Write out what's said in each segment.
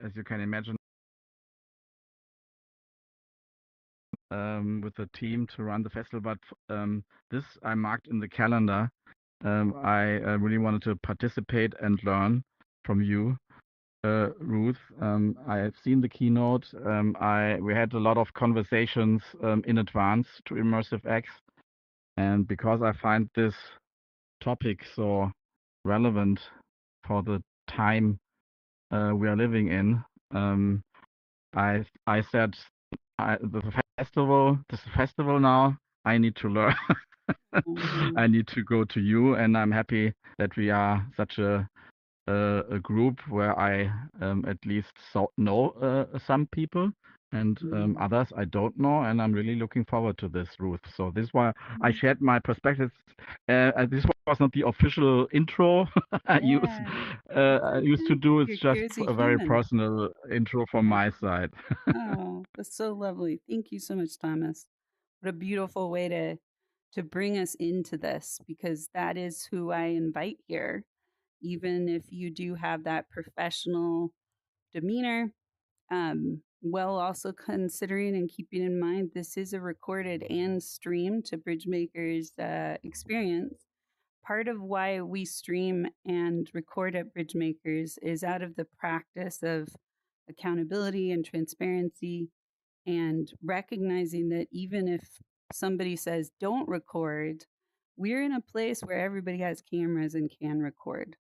as you can imagine, with a team to run the festival. But this I marked in the calendar. I really wanted to participate and learn from you, Ruth. I have seen the keynote. We had a lot of conversations in advance to Immersive X, and because I find this topic so relevant for the time we are living in, I said this festival now. I need to learn. I need to go to you, and I'm happy that we are such a group where I at least know some people, and others I don't know, and I'm really looking forward to this, Ruth. So this is why I shared my perspectives. This was not the official intro I used to do. It's You're just here as a a very human. personal intro from my side. Oh, that's so lovely. Thank you so much, Thomas. What a beautiful way to bring us into this, because that is who I invite here. Even if you do have that professional demeanor, while also considering and keeping in mind this is a recorded and streamed to BridgeMakers experience. Part of why we stream and record at BridgeMakers is out of the practice of accountability and transparency, and recognizing that even if somebody says don't record, we're in a place where everybody has cameras and can record.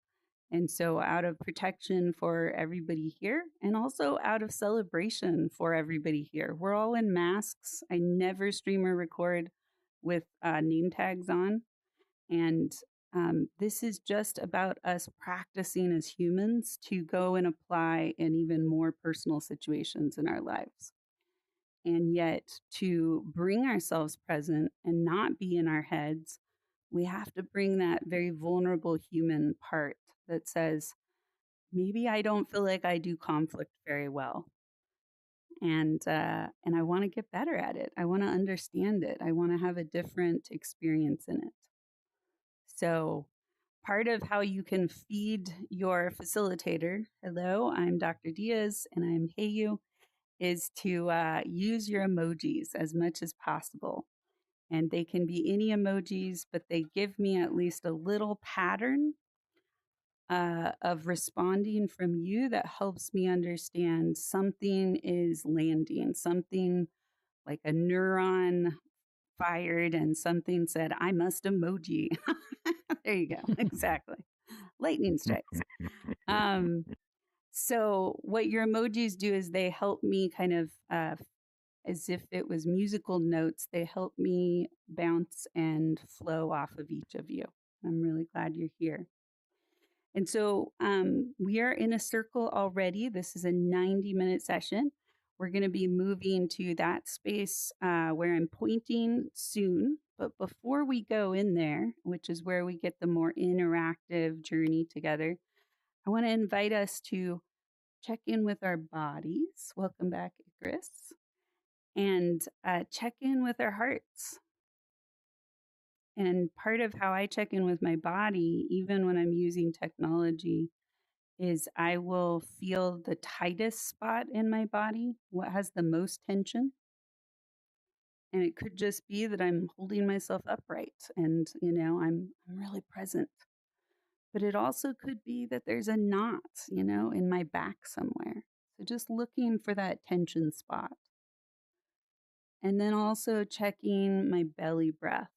And so, out of protection for everybody here, and also out of celebration for everybody here, we're all in masks. I never stream or record with name tags on. And this is just about us practicing as humans to go and apply in even more personal situations in our lives. And yet, to bring ourselves present and not be in our heads, we have to bring that very vulnerable human part that says, maybe I don't feel like I do conflict very well. And I want to get better at it. I want to understand it. I want to have a different experience in it. So, part of how you can feed your facilitator, hello, I'm Dr. Diaz and I'm Heyu, is to use your emojis as much as possible. And they can be any emojis, but they give me at least a little pattern of responding from you that helps me understand something is landing, something like a neuron fired, and something said, I must emoji. There you go. Exactly. Lightning strikes. Um, so, what your emojis do is they help me kind of, as if it was musical notes, they help me bounce and flow off of each of you. I'm really glad you're here. And so we are in a circle already. This is a 90-minute session. We're going to be moving to that space where I'm pointing soon. But before we go in there, which is where we get the more interactive journey together, I want to invite us to check in with our bodies. Welcome back, Chris. And check in with our hearts. And part of how I check in with my body, even when I'm using technology, is I will feel the tightest spot in my body, what has the most tension. And it could just be that I'm holding myself upright and, I'm really present. But it also could be that there's a knot, in my back somewhere. So just looking for that tension spot. And then also checking my belly breath.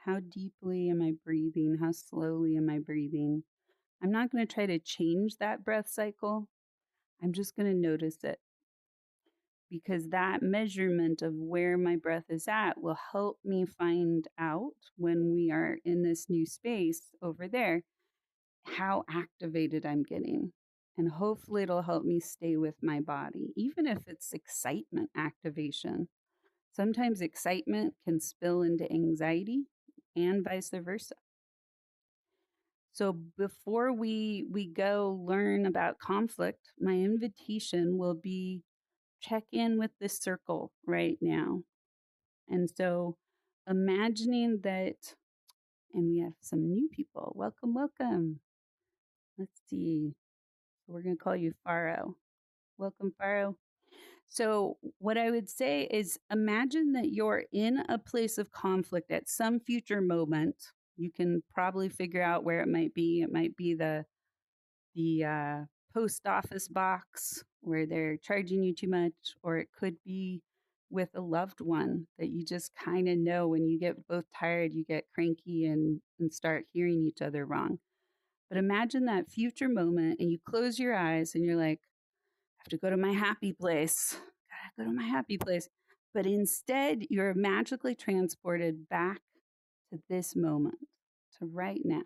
How deeply am I breathing? How slowly am I breathing? I'm not going to try to change that breath cycle. I'm just going to notice it, because that measurement of where my breath is at will help me find out when we are in this new space over there how activated I'm getting. And hopefully, it'll help me stay with my body, even if it's excitement activation. Sometimes excitement can spill into anxiety and vice versa. So before we go learn about conflict, my invitation will be check in with this circle right now. And so imagining that, and we have some new people. Welcome, welcome. Let's see. We're going to call you Faro. Welcome, Faro. So, what I would say is imagine that you're in a place of conflict at some future moment. You can probably figure out where it might be. It might be the post office box where they're charging you too much, or it could be with a loved one that you just kind of know when you get both tired, you get cranky and start hearing each other wrong. But imagine that future moment and you close your eyes and you're like, I have to go to my happy place. Gotta go to my happy place. But instead, you're magically transported back to this moment, to right now.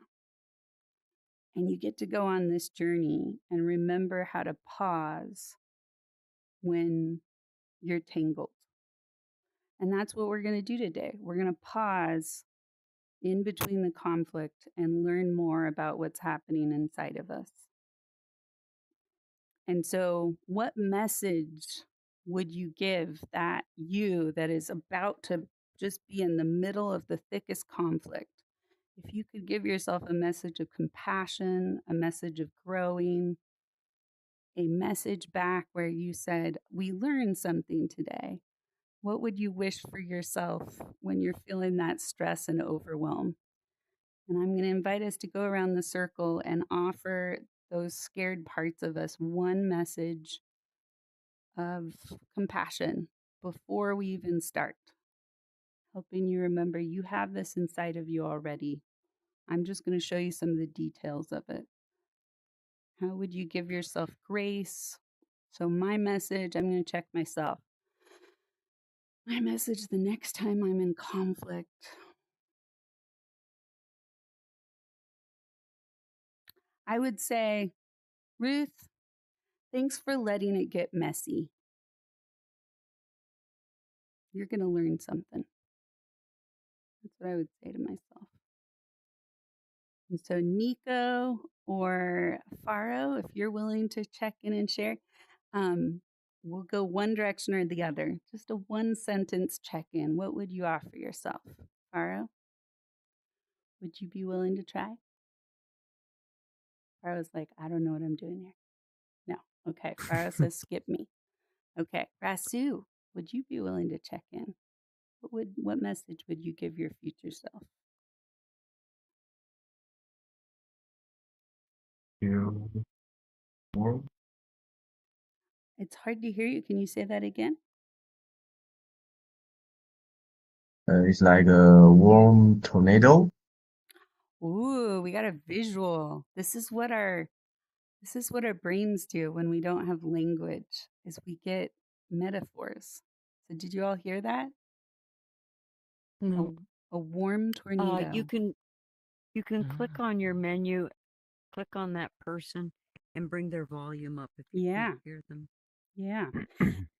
And you get to go on this journey and remember how to pause when you're tangled. And that's what we're going to do today. We're going to pause in between the conflict and learn more about what's happening inside of us. And so, what message would you give that you that is about to just be in the middle of the thickest conflict? If you could give yourself a message of compassion, a message of growing, a message back where you said, we learned something today, what would you wish for yourself when you're feeling that stress and overwhelm? And I'm going to invite us to go around the circle and offer those scared parts of us one message of compassion before we even start, helping you remember you have this inside of you already. I'm just going to show you some of the details of it. How would you give yourself grace? So, my message, I'm going to check myself. My message the next time I'm in conflict, I would say, Ruth, thanks for letting it get messy. You're going to learn something. That's what I would say to myself. And so, Nico or Faro, if you're willing to check in and share, we'll go one direction or the other. Just a one sentence check in. What would you offer yourself? Faro, would you be willing to try? Faro's like, I don't know what I'm doing here. No. Okay. Faro says, skip me. Okay. Rasu, would you be willing to check in? What message would you give your future self? You warm? It's hard to hear you. Can you say that again? It's like a warm tornado. Ooh, we got a visual. This is what our brains do when we don't have language, is we get metaphors. So did you all hear that? No. A warm tornado. You can click on your menu, click on that person, and bring their volume up if you Yeah. can't hear them. Yeah.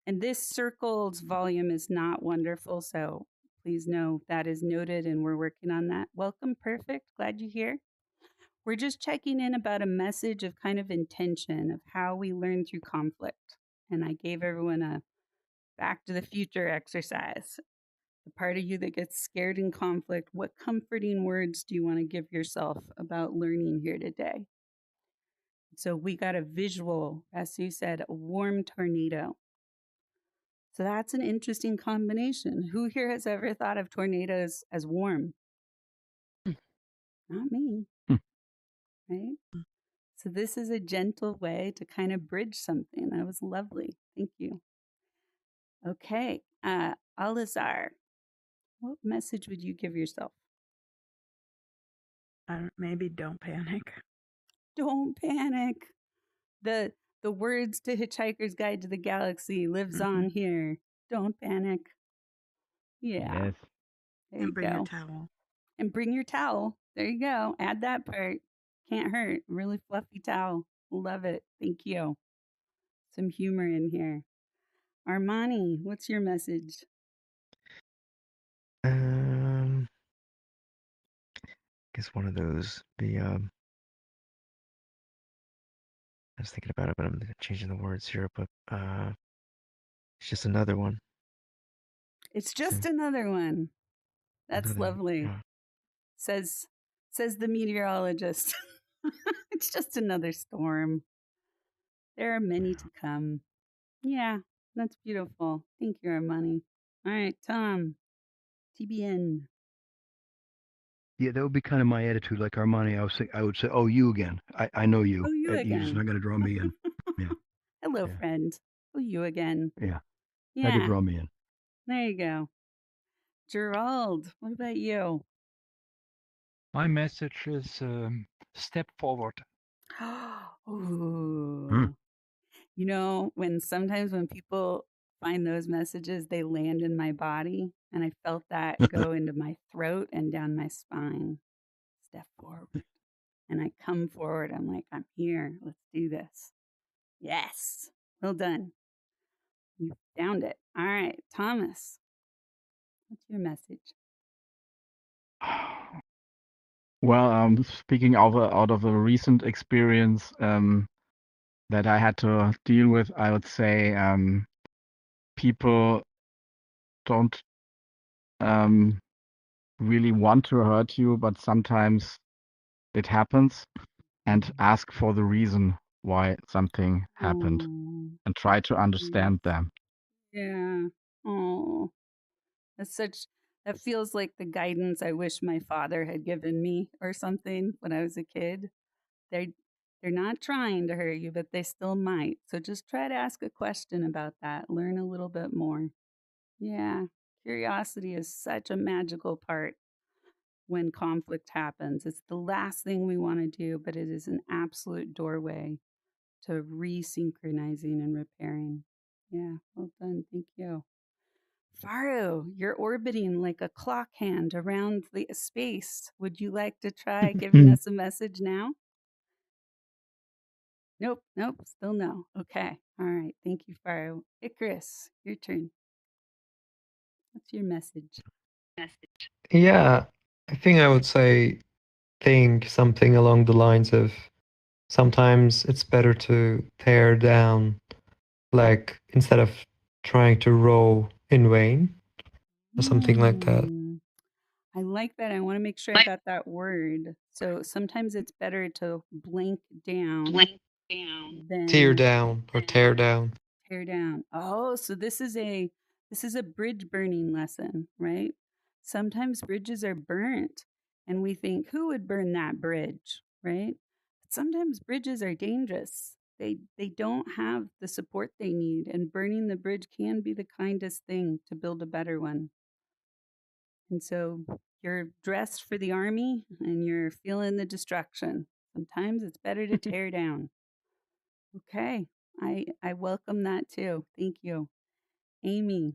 And this circle's volume is not wonderful, so please know that is noted and we're working on that. Welcome, Perfect. Glad you're here. We're just checking in about a message of kind of intention of how we learn through conflict. And I gave everyone a back to the future exercise. The part of you that gets scared in conflict, what comforting words do you want to give yourself about learning here today? So we got a visual, as Sue said, a warm tornado. So that's an interesting combination. Who here has ever thought of tornadoes as warm? Not me, right? So this is a gentle way to kind of bridge something. That was lovely. Thank you. Okay, Alizar, what message would you give yourself? Maybe don't panic. Don't panic. The words to Hitchhiker's Guide to the Galaxy lives on here. Don't panic. Yeah. Yes. There you And bring go. your towel. And bring your towel. There you go. Add that part. Can't hurt. Really fluffy towel. Love it. Thank you. Some humor in here. Armani, what's your message? I guess one of those. I was thinking about it, but I'm changing the words here. But it's just another one. It's just another one. That's lovely. Yeah. Says the meteorologist. It's just another storm. There are many to come. Yeah, that's beautiful. Thank you, Armani. All right, Tom, TBN. Yeah, that would be kind of my attitude, like Armani. I would say, "Oh, you again. I know you. Oh, you You're just again. not going to draw me in." Yeah, Hello, yeah, friend. Oh, you again. yeah. Not going to Yeah, draw me in. there you go. Gerald, what about you? My message is step forward. Ooh. You know, sometimes when people find those messages, they land in my body, and I felt that go into my throat and down my spine. Step forward. And I come forward. I'm like, I'm here. Let's do this. Yes. Well done. You found it. All right, Thomas, what's your message? Well, speaking out of a recent experience that I had to deal with, I would say people don't really want to hurt you, but sometimes it happens, and ask for the reason why something happened Oh, and try to yes. understand them. Yeah. Oh, that feels like the guidance I wish my father had given me or something when I was a kid. They're they're not trying to hurt you, but they still might. So just try to ask a question about that. Learn a little bit more. Yeah. Curiosity is such a magical part when conflict happens. It's the last thing we want to do, but it is an absolute doorway to resynchronizing and repairing. Yeah, well done. Thank you. Faru, you're orbiting like a clock hand around the space. Would you like to try giving us a message now? Nope, still no. Okay. All right. Thank you, Faru. Icarus, your turn. What's your message? Yeah, I think I would say think something along the lines of sometimes it's better to tear down, like instead of trying to row in vain or something like that. I like that. I want to make sure I got that word. So sometimes it's better to blink down Tear than down or tear down. tear down. Oh, so this is a bridge burning lesson, right? Sometimes bridges are burnt and we think who would burn that bridge, right? But sometimes bridges are dangerous. They don't have the support they need, and burning the bridge can be the kindest thing to build a better one. And so you're dressed for the army and you're feeling the destruction. Sometimes it's better to tear down. Okay. I welcome that too. Thank you. Amy.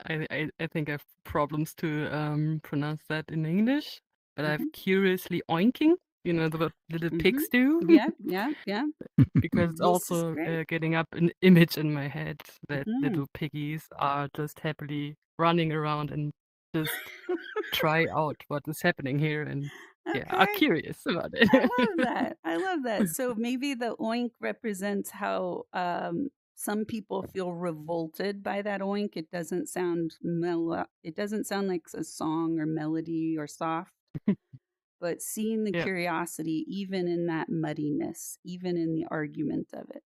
I think I have problems to pronounce that in English, but I have Mhm. curiously oinking, you know, what little Mhm. pigs do, Yeah. because it's This is also great. getting up an image in my head that Mhm. little piggies are just happily running around and just try out what is happening here and are Okay. curious about I it. love that. I love that. So maybe the oink represents how some people feel revolted by that oink. It doesn't sound it doesn't sound like a song or melody or soft, but seeing the Yeah. curiosity even in that muddiness, even in the argument of it.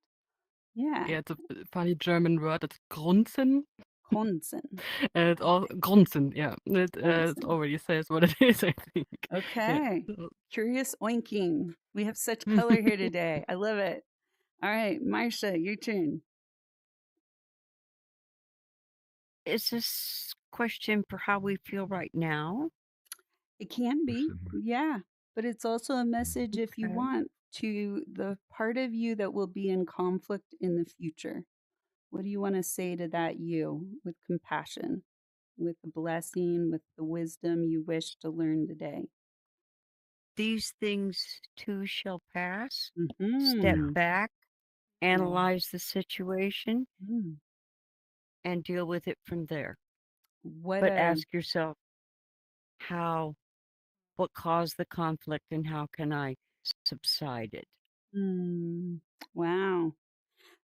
Yeah. Yeah, it's a funny German word. It's grunzen. Konsen. And it's all grunzen, yeah. It Konsen. already says what it is, I think. Yeah. Okay. Curious oinking. We have such color here today. I love it. All right, Marsha, your turn. Is this question for how we feel right now? It can be, yeah, but it's also a message if you Okay. want to the part of you that will be in conflict in the future. What do you want to say to that you with compassion, with the blessing, with the wisdom you wish to learn today? These things too shall pass. Mm-hmm. Step Yeah. back, Yeah. analyze the situation, Mm. and deal with it from there. What But a ask yourself what caused the conflict and how can I subside it? wow.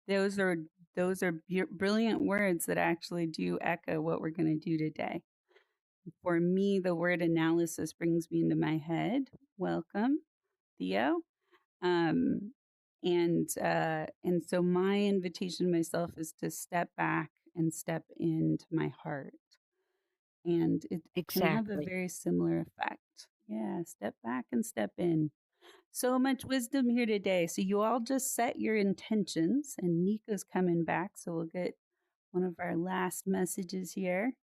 Those are brilliant words that actually do echo what we're going to do today. For me, the word analysis brings me into my head. Welcome, Theo. Um, And so my invitation to myself is to step back and step into my heart. And it can have a Exactly. very similar effect. Yeah, step back and step in. So much wisdom here today. So you all just set your intentions, and Nico's coming back. So we'll get one of our last messages here.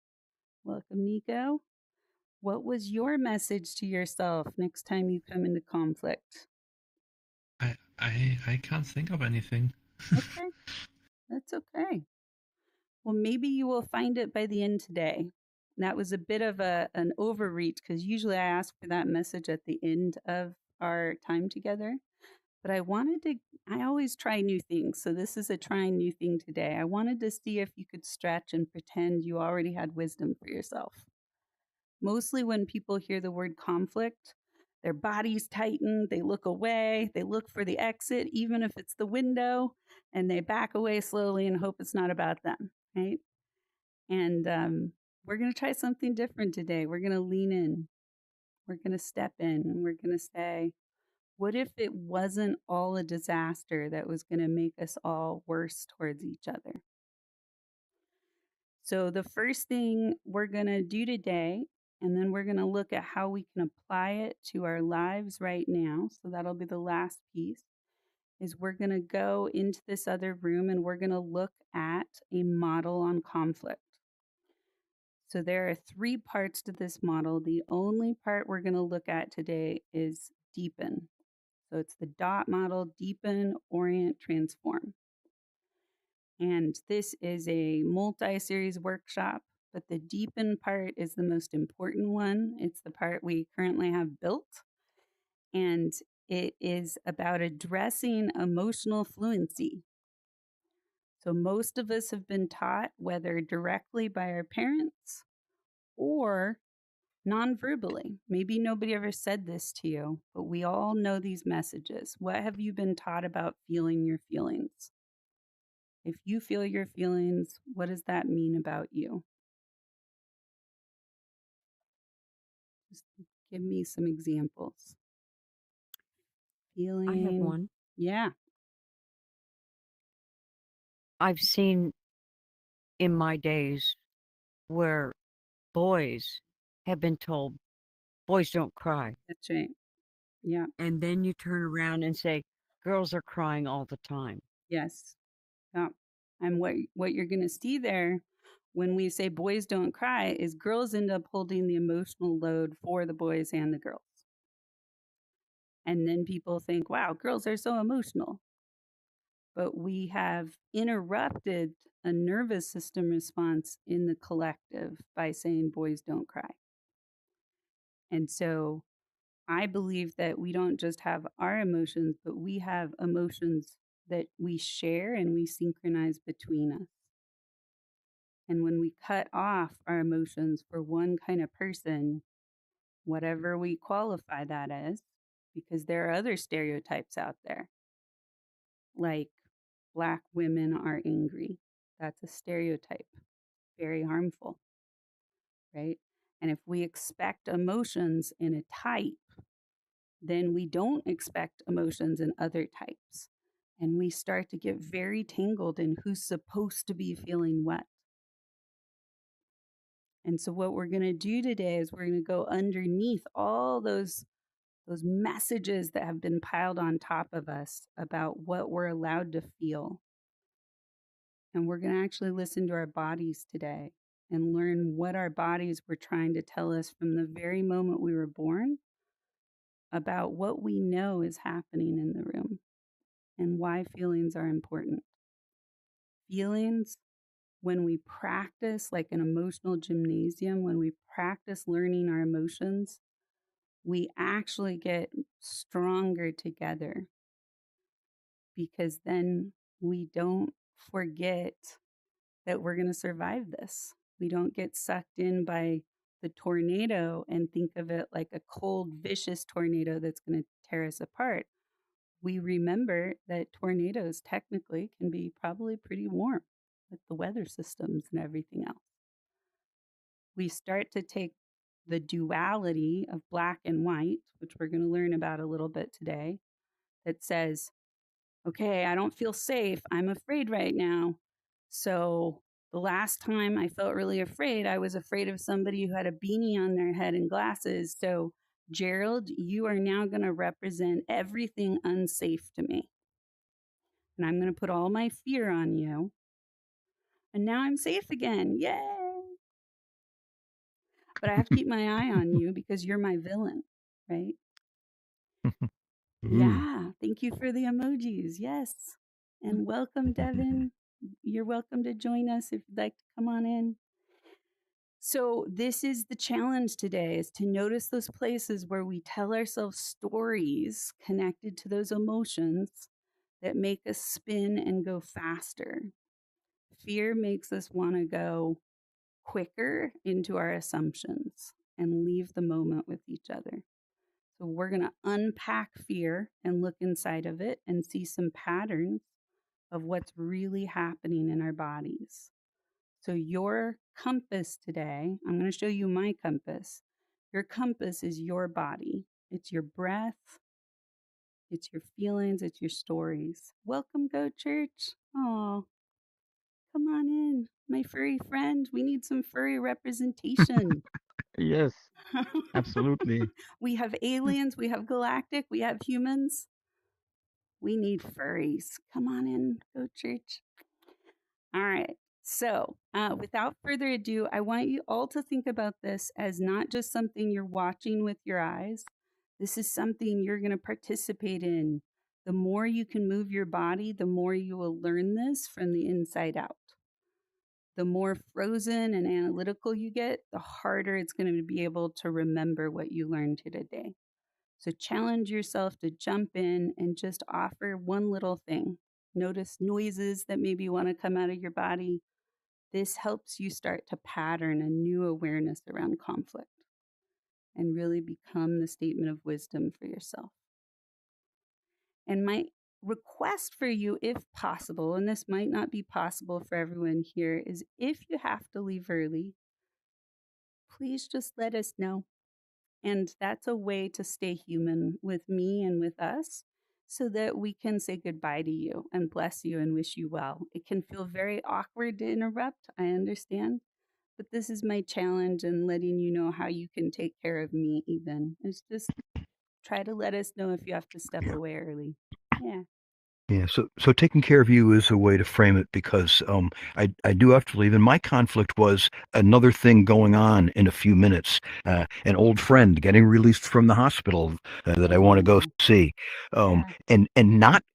Welcome, Nico. What was your message to yourself next time you come into conflict? I can't think of anything. Okay, that's okay. Well, maybe you will find it by the end today. That was a bit of an overreach because usually I ask for that message at the end of our time together. But I always try new things. So this is a trying new thing today. I wanted to see if you could stretch and pretend you already had wisdom for yourself. Mostly when people hear the word conflict, their bodies tighten, they look away, they look for the exit, even if it's the window, and they back away slowly and hope it's not about them, right? And we're going to try something different today. We're going to lean in, we're going to step in, and we're going to say, what if it wasn't all a disaster that was going to make us all worse towards each other? So, the first thing we're going to do today, and then we're going to look at how we can apply it to our lives right now. So, that'll be the last piece, is we're going to go into this other room and we're going to look at a model on conflict. So, there are 3 parts to this model. The only part we're going to look at today is deepen. So it's the DOT model, deepen, orient, transform. And this is a multi-series workshop, but the deepen part is the most important one. It's the part we currently have built. And it is about addressing emotional fluency. So most of us have been taught, whether directly by our parents or non-verbally. Maybe nobody ever said this to you, but we all know these messages. What have you been taught about feeling your feelings? If you feel your feelings, what does that mean about you? Just give me some examples. I have Feeling. one. Yeah. I've seen in my days where boys have been told, boys don't cry. That's right. Yeah. And then you turn around and say, girls are crying all the time. Yes. Yeah. And what you're going to see there when we say boys don't cry is girls end up holding the emotional load for the boys and the girls. And then people think, wow, girls are so emotional. But we have interrupted a nervous system response in the collective by saying boys don't cry. And so I believe that we don't just have our emotions, but we have emotions that we share and we synchronize between us. And when we cut off our emotions for one kind of person, whatever we qualify that as, because there are other stereotypes out there, like Black women are angry. That's a stereotype, very harmful, right? And if we expect emotions in a type, then we don't expect emotions in other types. And we start to get very tangled in who's supposed to be feeling what. And so what we're going to do today is we're going to go underneath all those messages that have been piled on top of us about what we're allowed to feel. And we're going to actually listen to our bodies today and learn what our bodies were trying to tell us from the very moment we were born about what we know is happening in the room and why feelings are important. Feelings, when we practice like an emotional gymnasium, when we practice learning our emotions, we actually get stronger together because then we don't forget that we're going to survive this. We don't get sucked in by the tornado and think of it like a cold, vicious tornado that's going to tear us apart. We remember that tornadoes technically can be probably pretty warm with the weather systems and everything else. We start to take the duality of black and white, which we're going to learn about a little bit today, that says Okay, I don't feel safe. I'm afraid right now. So the last time I felt really afraid, I was afraid of somebody who had a beanie on their head and glasses. So, Gerald, you are now going to represent everything unsafe to me. And I'm going to put all my fear on you. And now I'm safe again. Yay! But I have to keep my eye on you because you're my villain, right? Yeah. Thank you for the emojis. Yes. And welcome, Devin. You're welcome to join us if you'd like to come on in. So this is the challenge today, is to notice those places where we tell ourselves stories connected to those emotions that make us spin and go faster. Fear makes us want to go quicker into our assumptions and leave the moment with each other. So we're going to unpack fear and look inside of it and see some patterns of what's really happening in our bodies. So your compass today, I'm going to show you my compass. Your compass is your body. It's your breath. It's your feelings. It's your stories. Welcome, Go Church. Oh, come on in, my furry friend. We need some furry representation. Yes, absolutely. We have aliens, we have galactic, we have humans. We need furries. Come on in, Go Church. All right. So, without further ado, I want you all to think about this as not just something you're watching with your eyes. This is something you're going to participate in. The more you can move your body, the more you will learn this from the inside out. The more frozen and analytical you get, the harder it's going to be able to remember what you learned today. So challenge yourself to jump in and just offer one little thing. Notice noises that maybe want to come out of your body. This helps you start to pattern a new awareness around conflict and really become the statement of wisdom for yourself. And my request for you, if possible, and this might not be possible for everyone here, is if you have to leave early, please just let us know. And that's a way to stay human with me and with us so that we can say goodbye to you and bless you and wish you well. It can feel very awkward to interrupt, I understand, but this is my challenge and letting you know how you can take care of me even. It's just try to let us know if you have to step away early. Yeah. Yeah, so taking care of you is a way to frame it because I do have to leave, and my conflict was another thing going on in a few minutes. An old friend getting released from the hospital that I want to go see, and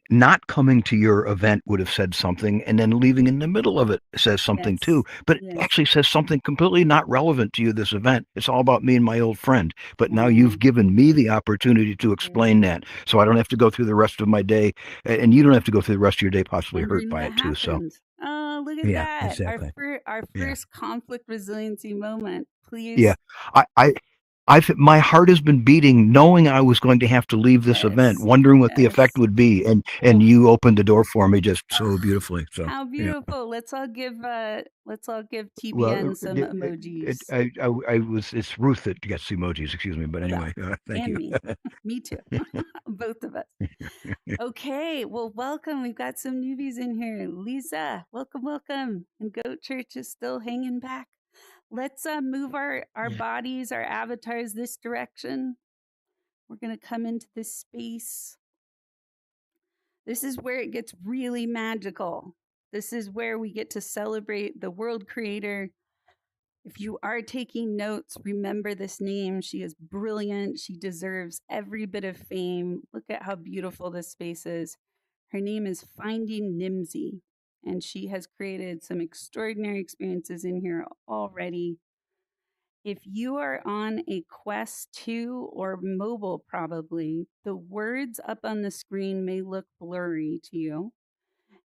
not coming to your event would have said something, and then leaving in the middle of it says something too, but it actually says something completely not relevant to you. This event, it's all about me and my old friend. But now you've given me the opportunity to explain that, so I don't have to go through the rest of my day, and you don't have to go through the rest of your day possibly hurt by it too. So, oh, look at that! Exactly. Our first conflict resiliency moment. Please. Yeah, my heart has been beating, knowing I was going to have to leave this event, wondering what the effect would be, and you opened the door for me just so beautifully. So how beautiful! Yeah. Let's all give TBN some emojis. It's Ruth that gets emojis. Excuse me, but anyway, thank you. Me. Me too. Both of us. Okay, well, welcome. We've got some newbies in here. Lisa, welcome. And Goat Church is still hanging back. Let's move our bodies, our avatars this direction. We're going to come into this space. This is where it gets really magical. This is where we get to celebrate the world creator. If you are taking notes, remember this name. She is brilliant. She deserves every bit of fame. Look at how beautiful this space is. Her name is Finding Nimsy, and she has created some extraordinary experiences in here already. If you are on a Quest 2 or mobile, probably, the words up on the screen may look blurry to you.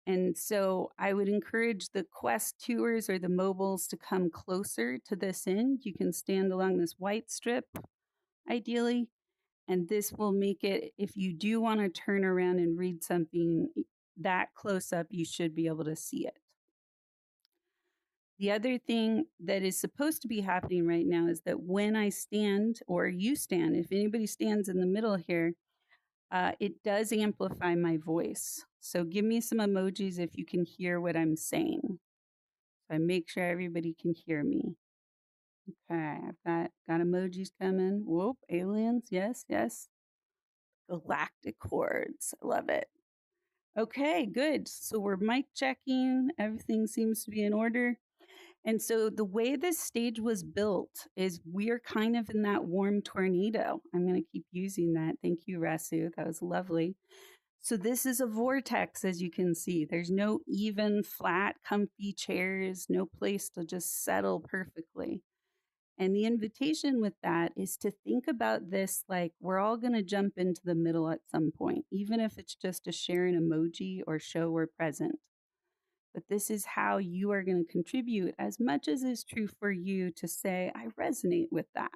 And so I would encourage the Quest 2ers or the mobiles to come closer to this end. You can stand along this white strip, ideally, and this will make it, if you do want to turn around and read something that close up, you should be able to see it. The other thing that is supposed to be happening right now is that when I stand, or you stand, if anybody stands in the middle here, it does amplify my voice. So give me some emojis if you can hear what I'm saying. I make sure everybody can hear me. Okay, I've got emojis coming. Whoop, aliens. Yes, yes. Galactic hordes. I love it. Okay, good. So we're mic checking. Everything seems to be in order. And so the way this stage was built is we're kind of in that warm tornado. I'm going to keep using that. Thank you, Rasu. That was lovely. So this is a vortex, as you can see. There's no even, flat, comfy chairs, no place to just settle perfectly. And the invitation with that is to think about this like we're all going to jump into the middle at some point, even if it's just to share an emoji or show we're present. But this is how you are going to contribute as much as is true for you to say, I resonate with that.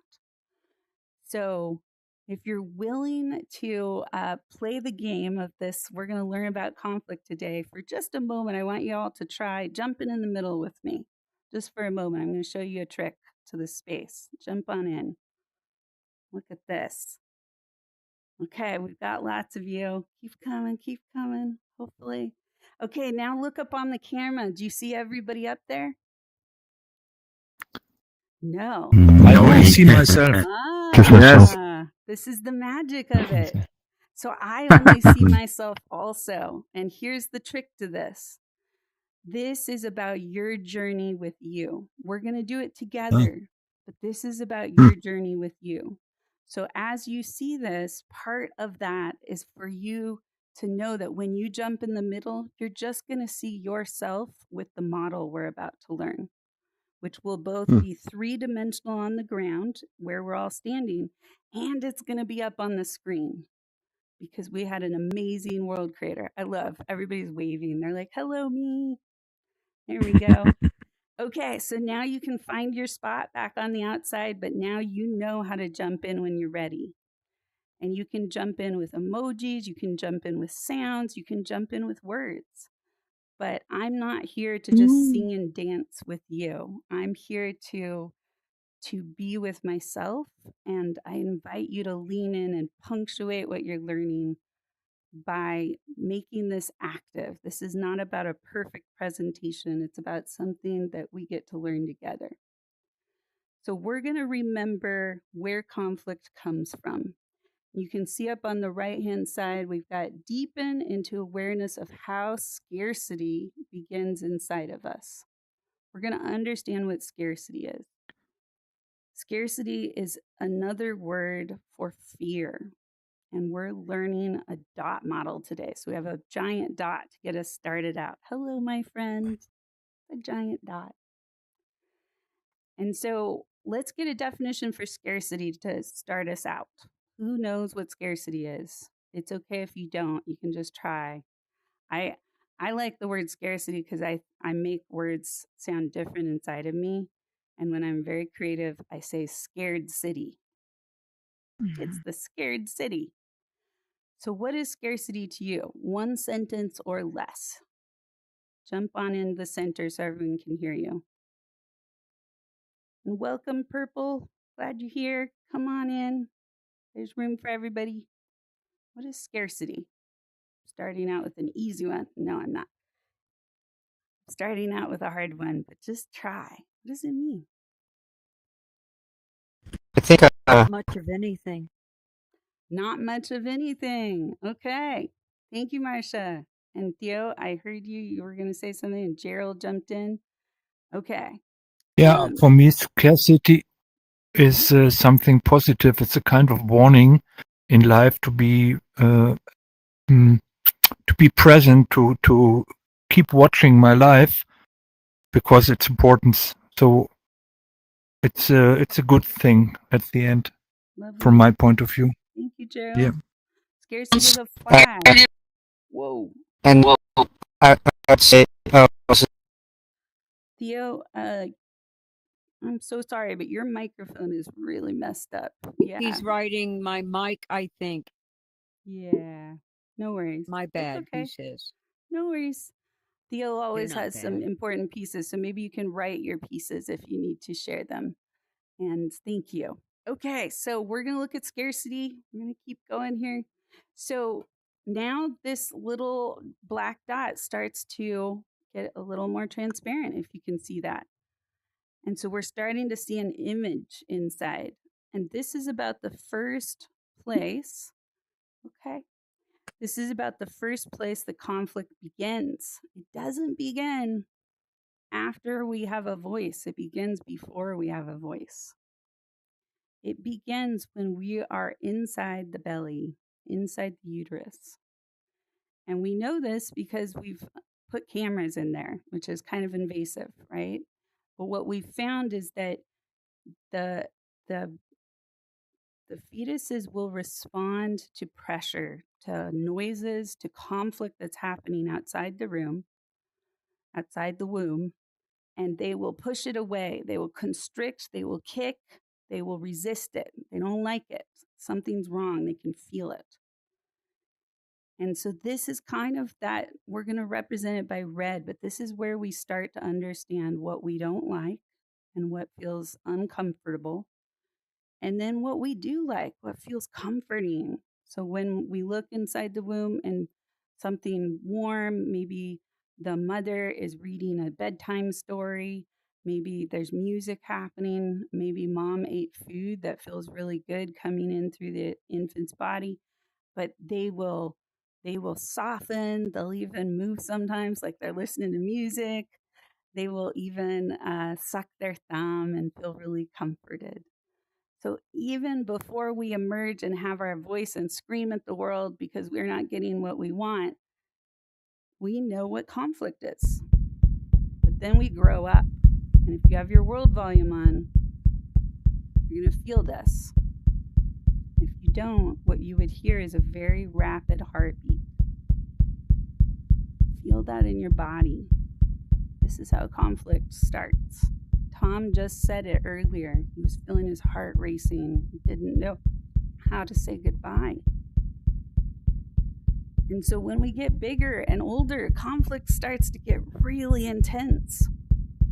So if you're willing to play the game of this, we're going to learn about conflict today. For just a moment, I want you all to try jumping in the middle with me. Just for a moment, I'm going to show you a trick to the space. Jump on in. Look at this. Okay, we've got lots of you. Keep coming, hopefully. Okay, now look up on the camera. Do you see everybody up there? No. I only see myself. Just myself. This is the magic of it. So I only see myself also. And here's the trick to this. This is about your journey with you. We're going to do it together, but this is about your journey with you. So as you see this, part of that is for you to know that when you jump in the middle, you're just going to see yourself with the model we're about to learn, which will both be 3-dimensional on the ground where we're all standing, and it's going to be up on the screen because we had an amazing world creator. I love everybody's waving. They're like, hello, me. There we go. Okay, so now you can find your spot back on the outside, but now you know how to jump in when you're ready. And you can jump in with emojis, you can jump in with sounds, you can jump in with words. But I'm not here to just sing and dance with you. I'm here to be with myself, and I invite you to lean in and punctuate what you're learning by making this active. This is not about a perfect presentation. It's about something that we get to learn together. So we're going to remember where conflict comes from. You can see up on the right-hand side, we've got deepen into awareness of how scarcity begins inside of us. We're going to understand what scarcity is. Scarcity is another word for fear. And we're learning a dot model today. So we have a giant dot to get us started out. Hello, my friends, a giant dot. And so let's get a definition for scarcity to start us out. Who knows what scarcity is? It's okay if you don't, you can just try. I like the word scarcity because I make words sound different inside of me. And when I'm very creative, I say scared city. It's the scared city. So what is scarcity to you? One sentence or less. Jump on in the center so everyone can hear you. And welcome, Purple. Glad you're here. Come on in. There's room for everybody. What is scarcity? Starting out with an easy one. No, I'm not. Starting out with a hard one, but just try. What does it mean? I think Not much of anything. Not much of anything. Okay. Thank you, Marcia. And Theo, I heard you. You were going to say something, and Gerald jumped in. Okay. Yeah, for me, scarcity is something positive. It's a kind of warning in life to be present, to keep watching my life because it's important. So it's a good thing at the end, Lovely. from my point of view. Thank you, Gerald. Yeah. Scarcity with a flag. Whoa. and I'd say Theo, I'm so sorry, but your microphone is really messed up. Yeah. He's writing my mic, I think. Yeah. No worries. My bad, okay. he says. No worries. Theo always not has some bad. important pieces, so maybe you can write your pieces if you need to share them. And thank you. Okay, so we're going to look at scarcity. We're going to keep going here. So Now this little black dot starts to get a little more transparent, if you can see that. And so we're starting to see an image inside. And this is about the first place. Okay. This is about the first place the conflict begins. It doesn't begin after we have a voice, it begins before we have a voice. It begins when we are inside the belly, inside the uterus. And we know this because we've put cameras in there, which is kind of invasive, right? But what we found is that the fetuses will respond to pressure, to noises, to conflict that's happening outside the room, outside the womb, and they will push it away. They will constrict, they will kick, they will resist it. They don't like it. Something's wrong. They can feel it. And so this is kind of that, we're going to represent it by red, but this is where we start to understand what we don't like and what feels uncomfortable. And then what we do like, what feels comforting. So when we look inside the womb and something warm, maybe the mother is reading a bedtime story, maybe there's music happening, maybe mom ate food that feels really good coming in through the infant's body, but they will soften, they'll even move sometimes like they're listening to music. They will even suck their thumb and feel really comforted. So even before we emerge and have our voice and scream at the world because we're not getting what we want, we know what conflict is. But then we grow up. And if you have your world volume on, you're going to feel this. If you don't, what you would hear is a very rapid heartbeat. Feel that in your body. This is how conflict starts. Tom just said it earlier. He was feeling his heart racing. He didn't know how to say goodbye. And so when we get bigger and older, conflict starts to get really intense.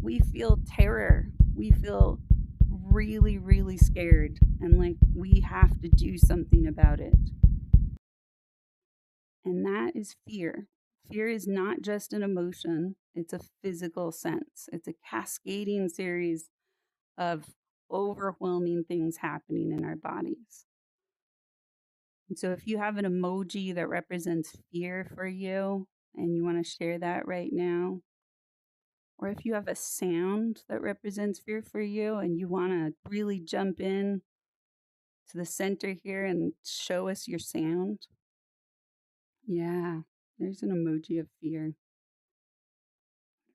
We feel terror. We feel really, really scared and like we have to do something about it. And that is fear. Fear is not just an emotion, it's a physical sense. It's a cascading series of overwhelming things happening in our bodies. And so if you have an emoji that represents fear for you and you want to share that right now, or if you have a sound that represents fear for you and you want to really jump in to the center here and show us your sound. Yeah, there's an emoji of fear.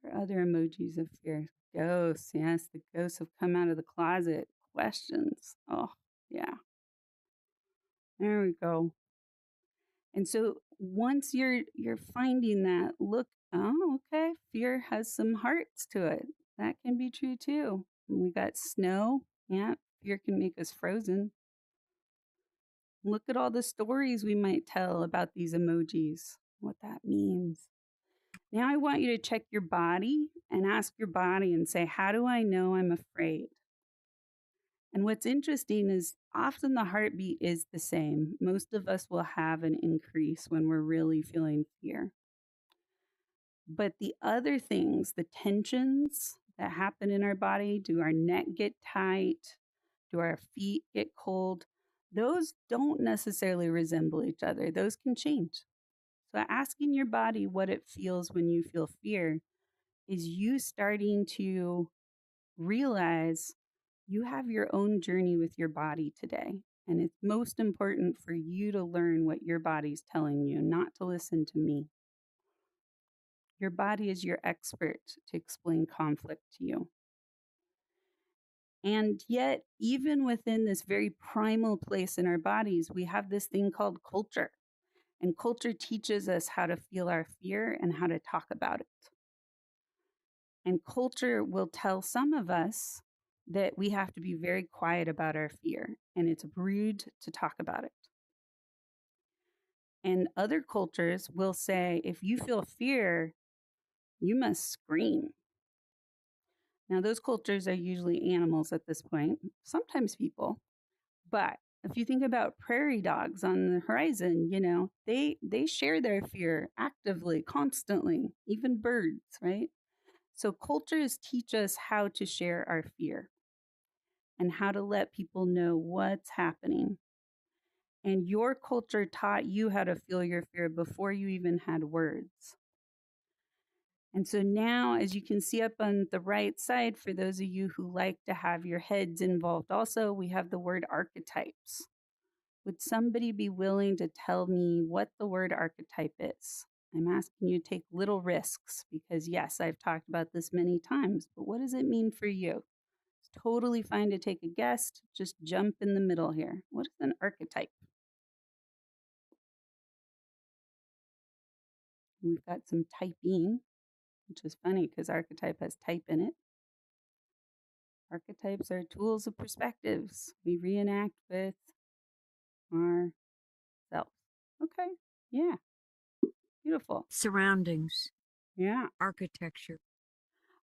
Or other emojis of fear. Ghosts, yes, the ghosts have come out of the closet. Questions. Oh, yeah. There we go. And so once you're finding that, look, oh, okay, fear has some hearts to it. That can be true too. We got snow. Yeah, fear can make us frozen. Look at all the stories we might tell about these emojis, what that means. Now I want you to check your body and ask your body and say, how do I know I'm afraid? And what's interesting is often the heartbeat is the same. Most of us will have an increase when we're really feeling fear. But the other things, the tensions that happen in our body, do our neck get tight? Do our feet get cold? Those don't necessarily resemble each other. Those can change. So asking your body what it feels when you feel fear is you starting to realize you have your own journey with your body today. And it's most important for you to learn what your body's telling you, not to listen to me. Your body is your expert to explain conflict to you. And yet, even within this very primal place in our bodies, we have this thing called culture. And culture teaches us how to feel our fear and how to talk about it. And culture will tell some of us that we have to be very quiet about our fear, and it's rude to talk about it. And other cultures will say, if you feel fear, you must scream. Now, those cultures are usually animals at this point, sometimes people, but if you think about prairie dogs on the horizon, you know, they share their fear actively, constantly, even birds, right? So cultures teach us how to share our fear and how to let people know what's happening. And your culture taught you how to feel your fear before you even had words. And so now, as you can see up on the right side, for those of you who like to have your heads involved also, we have the word archetypes. Would somebody be willing to tell me what the word archetype is? I'm asking you to take little risks because, yes, I've talked about this many times, but what does it mean for you? It's totally fine to take a guess. Just jump in the middle here. What is an archetype? We've got some typing, which is funny because archetype has type in it. Archetypes are tools of perspectives we reenact with ourselves. Okay, yeah, beautiful. Surroundings, Yeah, architecture.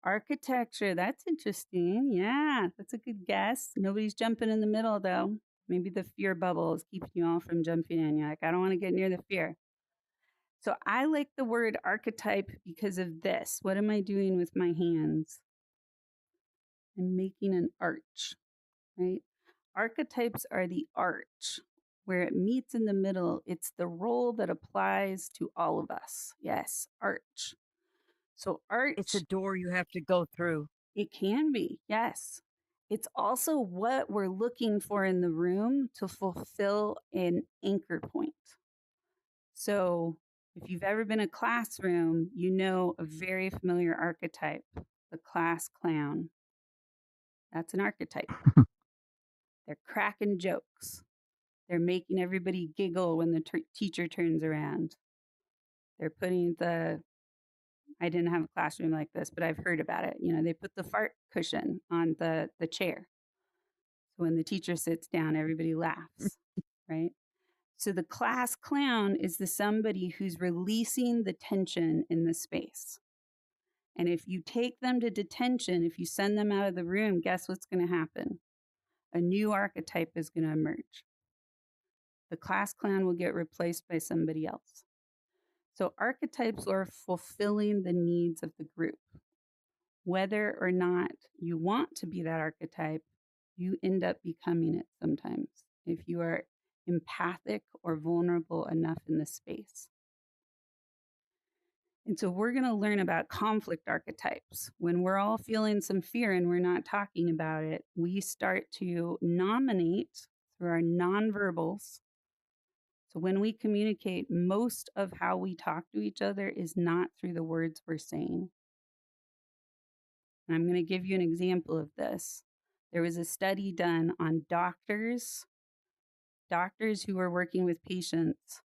architecture, that's interesting. Yeah, that's a good guess. Nobody's jumping in the middle though. Maybe the fear bubble is keeping you all from jumping in. You're like, I don't want to get near the fear. So I like the word archetype because of this. What am I doing with my hands? I'm making an arch, right? Archetypes are the arch. Where it meets in the middle, it's the role that applies to all of us. Yes, arch. So arch, It's a door you have to go through. it can be, yes. It's also what we're looking for in the room to fulfill an anchor point. So if you've ever been in a classroom, you know a very familiar archetype, the class clown. That's an archetype. They're cracking jokes. They're making everybody giggle when the teacher turns around. They're putting I didn't have a classroom like this, but I've heard about it. You know, they put the fart cushion on the chair. So when the teacher sits down, everybody laughs, right? So the class clown is the somebody who's releasing the tension in the space. And if you take them to detention, if you send them out of the room, guess what's going to happen? A new archetype is going to emerge. The class clown will get replaced by somebody else. So archetypes are fulfilling the needs of the group. Whether or not you want to be that archetype, you end up becoming it sometimes if you are empathic or vulnerable enough in the space. And so we're going to learn about conflict archetypes. When we're all feeling some fear and we're not talking about it, we start to nominate through our nonverbals. So when we communicate, most of how we talk to each other is not through the words we're saying. And I'm going to give you an example of this. There was a study done on doctors who were working with patients,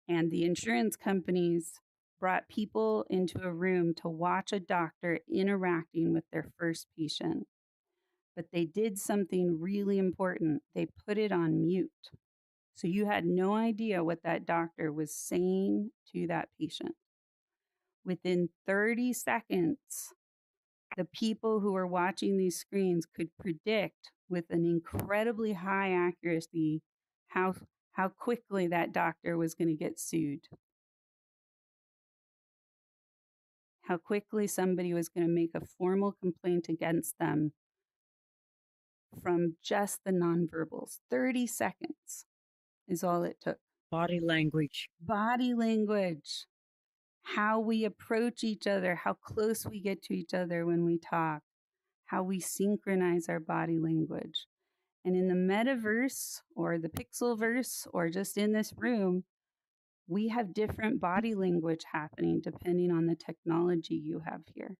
and the insurance companies brought people into a room to watch a doctor interacting with their first patient. But they did something really important. They put it on mute. So you had no idea what that doctor was saying to that patient. Within 30 seconds, the people who were watching these screens could predict with an incredibly high accuracy how quickly that doctor was going to get sued. How quickly somebody was going to make a formal complaint against them from just the nonverbals. 30 seconds is all it took. Body language. Body language, how we approach each other, how close we get to each other when we talk, how we synchronize our body language. And in the metaverse or the pixelverse or just in this room, we have different body language happening depending on the technology you have here.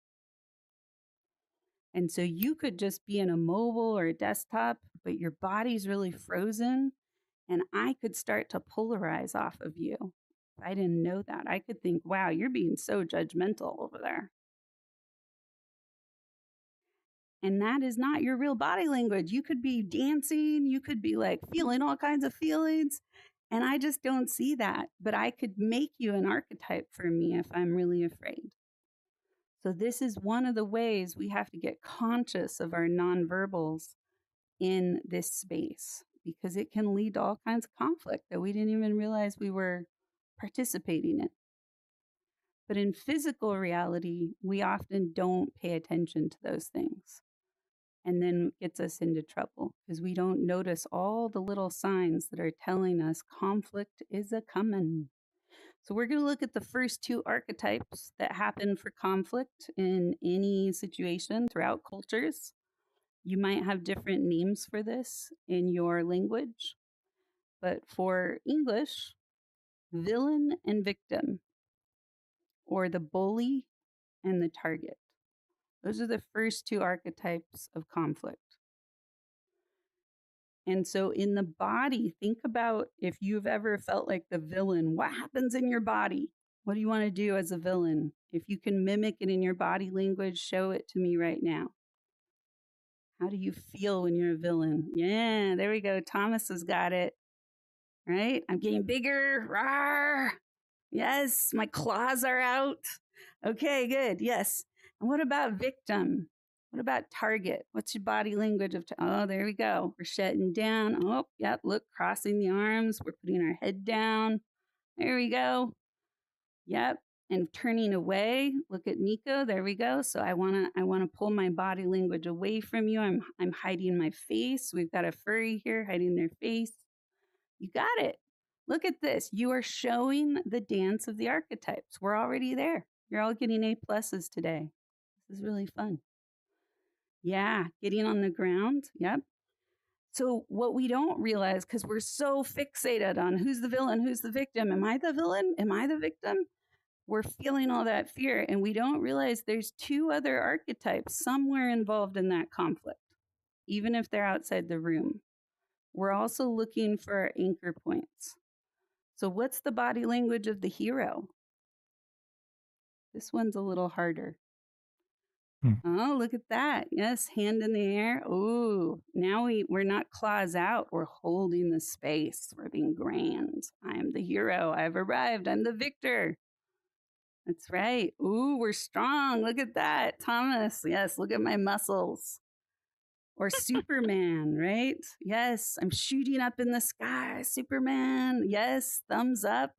And so you could just be in a mobile or a desktop, but your body's really frozen. And I could start to polarize off of you. I didn't know that. I could think, wow, you're being so judgmental over there. And that is not your real body language. You could be dancing, you could be like feeling all kinds of feelings. And I just don't see that. But I could make you an archetype for me if I'm really afraid. So, this is one of the ways we have to get conscious of our nonverbals in this space, because it can lead to all kinds of conflict that we didn't even realize we were participating in. But in physical reality, we often don't pay attention to those things. And then it gets us into trouble because we don't notice all the little signs that are telling us conflict is a coming. So we're going to look at the first two archetypes that happen for conflict in any situation throughout cultures. You might have different names for this in your language, but for English, villain and victim, or the bully and the target. Those are the first two archetypes of conflict. And so in the body, think about if you've ever felt like the villain, what happens in your body? What do you want to do as a villain? If you can mimic it in your body language, show it to me right now. How do you feel when you're a villain? Yeah, there we go. Thomas has got it. Right? I'm getting bigger. Rawr. Yes, my claws are out. Okay, good. Yes. And what about victim? What about target? What's your body language of? Oh, there we go. We're shutting down. Oh, yep. Look, crossing the arms. We're putting our head down. There we go. Yep. And turning away. Look at Nico. There we go. So I wanna pull my body language away from you. I'm hiding my face. We've got a furry here hiding their face. You got it. Look at this. You are showing the dance of the archetypes. We're already there. You're all getting A+ today. This is really fun. Yeah, getting on the ground. Yep. So what we don't realize, because we're so fixated on who's the villain, who's the victim. Am I the villain? Am I the victim? We're feeling all that fear, and we don't realize there's two other archetypes somewhere involved in that conflict, even if they're outside the room. We're also looking for our anchor points. So what's the body language of the hero? This one's a little harder. Oh, look at that. Yes, hand in the air. Ooh, now we're not claws out. We're holding the space. We're being grand. I am the hero. I've arrived. I'm the victor. That's right. Ooh, we're strong. Look at that. Thomas. Yes, look at my muscles. Or Superman, right? Yes, I'm shooting up in the sky. Superman. Yes, thumbs up.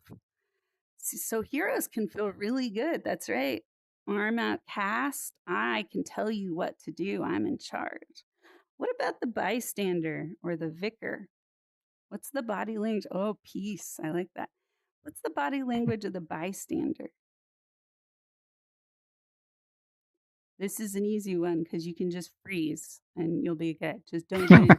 So heroes can feel really good. That's right. Arm out cast. I can tell you what to do. I'm in charge. What about the bystander or the vicar? What's the body language? Oh, peace. I like that. What's the body language of the bystander? This is an easy one because you can just freeze and you'll be good. Just don't do anything.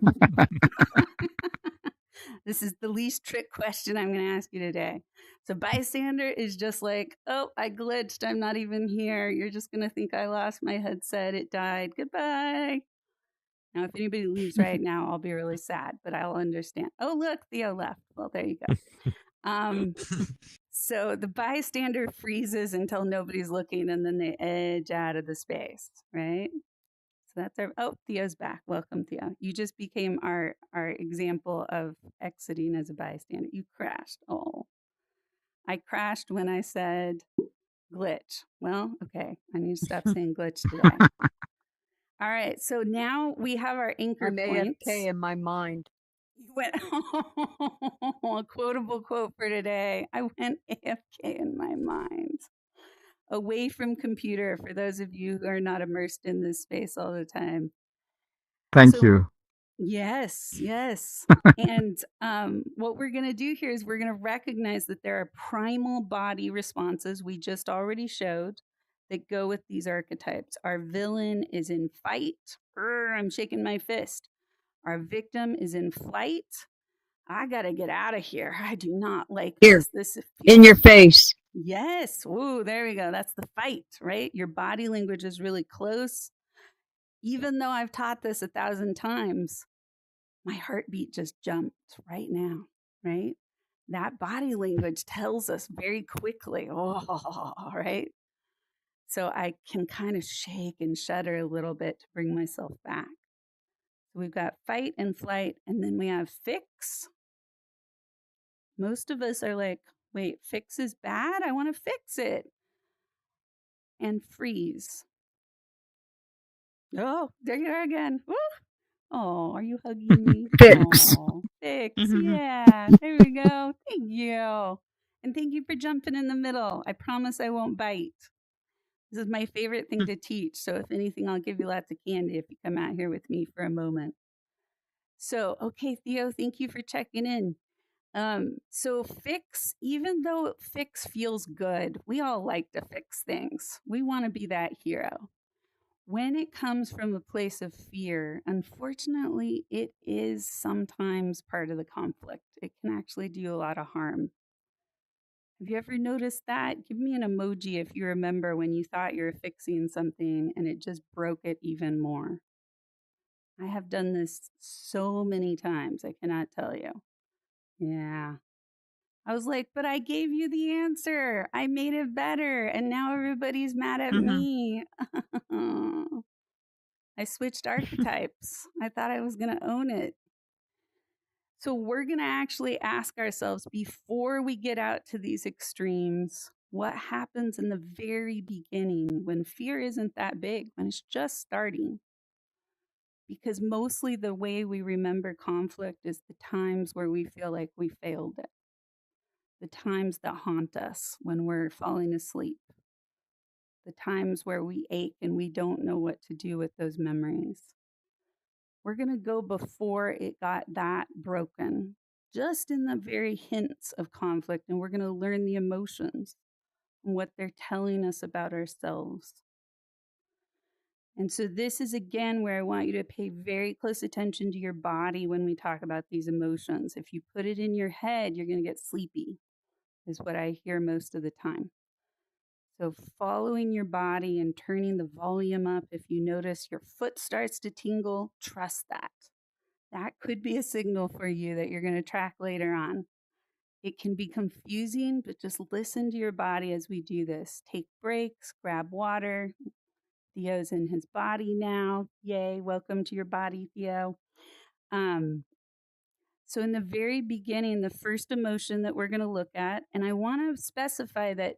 This is the least trick question I'm going to ask you today. So bystander is just like, oh, I glitched. I'm not even here. You're just going to think I lost my headset. It died. Goodbye. Now, if anybody leaves right now, I'll be really sad, but I'll understand. Oh, look, Theo left. Well, there you go. So the bystander freezes until nobody's looking, and then they edge out of the space, right? So that's our, oh, Theo's back. Welcome, Theo. You just became our example of exiting as a bystander. You crashed. Oh, I crashed when I said glitch. Well, okay. I need to stop saying glitch today. All right. So now we have our anchor points. AFK in my mind. You went, a quotable quote for today. I went AFK in my mind. Away from computer for those of you who are not immersed in this space all the time. Thank you. Yes, yes. And what we're going to do here is we're going to recognize that there are primal body responses we just already showed that go with these archetypes. Our villain is in fight. I'm shaking my fist. Our victim is in flight. I got to get out of here. I do not like Here, this. in your face. Yes. Ooh, there we go. That's the fight, right? Your body language is really close. Even though I've taught this 1,000 times, my heartbeat just jumped right now, right? That body language tells us very quickly, oh, right? So I can kind of shake and shudder a little bit to bring myself back. So we've got fight and flight, and then we have fix. Most of us are like, wait, fix is bad? I want to fix it. And freeze. Oh, there you are again. Woo! Oh, are you hugging me? Fix. Oh, Fix. Yeah, there we go. Thank you. And thank you for jumping in the middle. I promise I won't bite. This is my favorite thing to teach. So, if anything, I'll give you lots of candy if you come out here with me for a moment. So, okay, Theo, thank you for checking in. So fix, even though fix feels good, we all like to fix things. We want to be that hero. When it comes from a place of fear, unfortunately, it is sometimes part of the conflict. It can actually do a lot of harm. Have you ever noticed that? Give me an emoji if you remember when you thought you were fixing something and it just broke it even more. I have done this so many times, I cannot tell you. Yeah. I was like, but I gave you the answer. I made it better. And now everybody's mad at me. I switched archetypes. I thought I was going to own it. So we're going to actually ask ourselves before we get out to these extremes, what happens in the very beginning when fear isn't that big, when it's just starting? Because mostly the way we remember conflict is the times where we feel like we failed it, the times that haunt us when we're falling asleep, the times where we ache and we don't know what to do with those memories. We're going to go before it got that broken, just in the very hints of conflict, and we're going to learn the emotions and what they're telling us about ourselves. And so this is again where I want you to pay very close attention to your body when we talk about these emotions. If you put it in your head, you're going to get sleepy, is what I hear most of the time. So following your body and turning the volume up. If you notice your foot starts to tingle, trust that. That could be a signal for you that you're going to track later on. It can be confusing, but just listen to your body as we do this. Take breaks, grab water. Theo's in his body now. Yay, welcome to your body, Theo. So in the very beginning, the first emotion that we're going to look at, and I want to specify that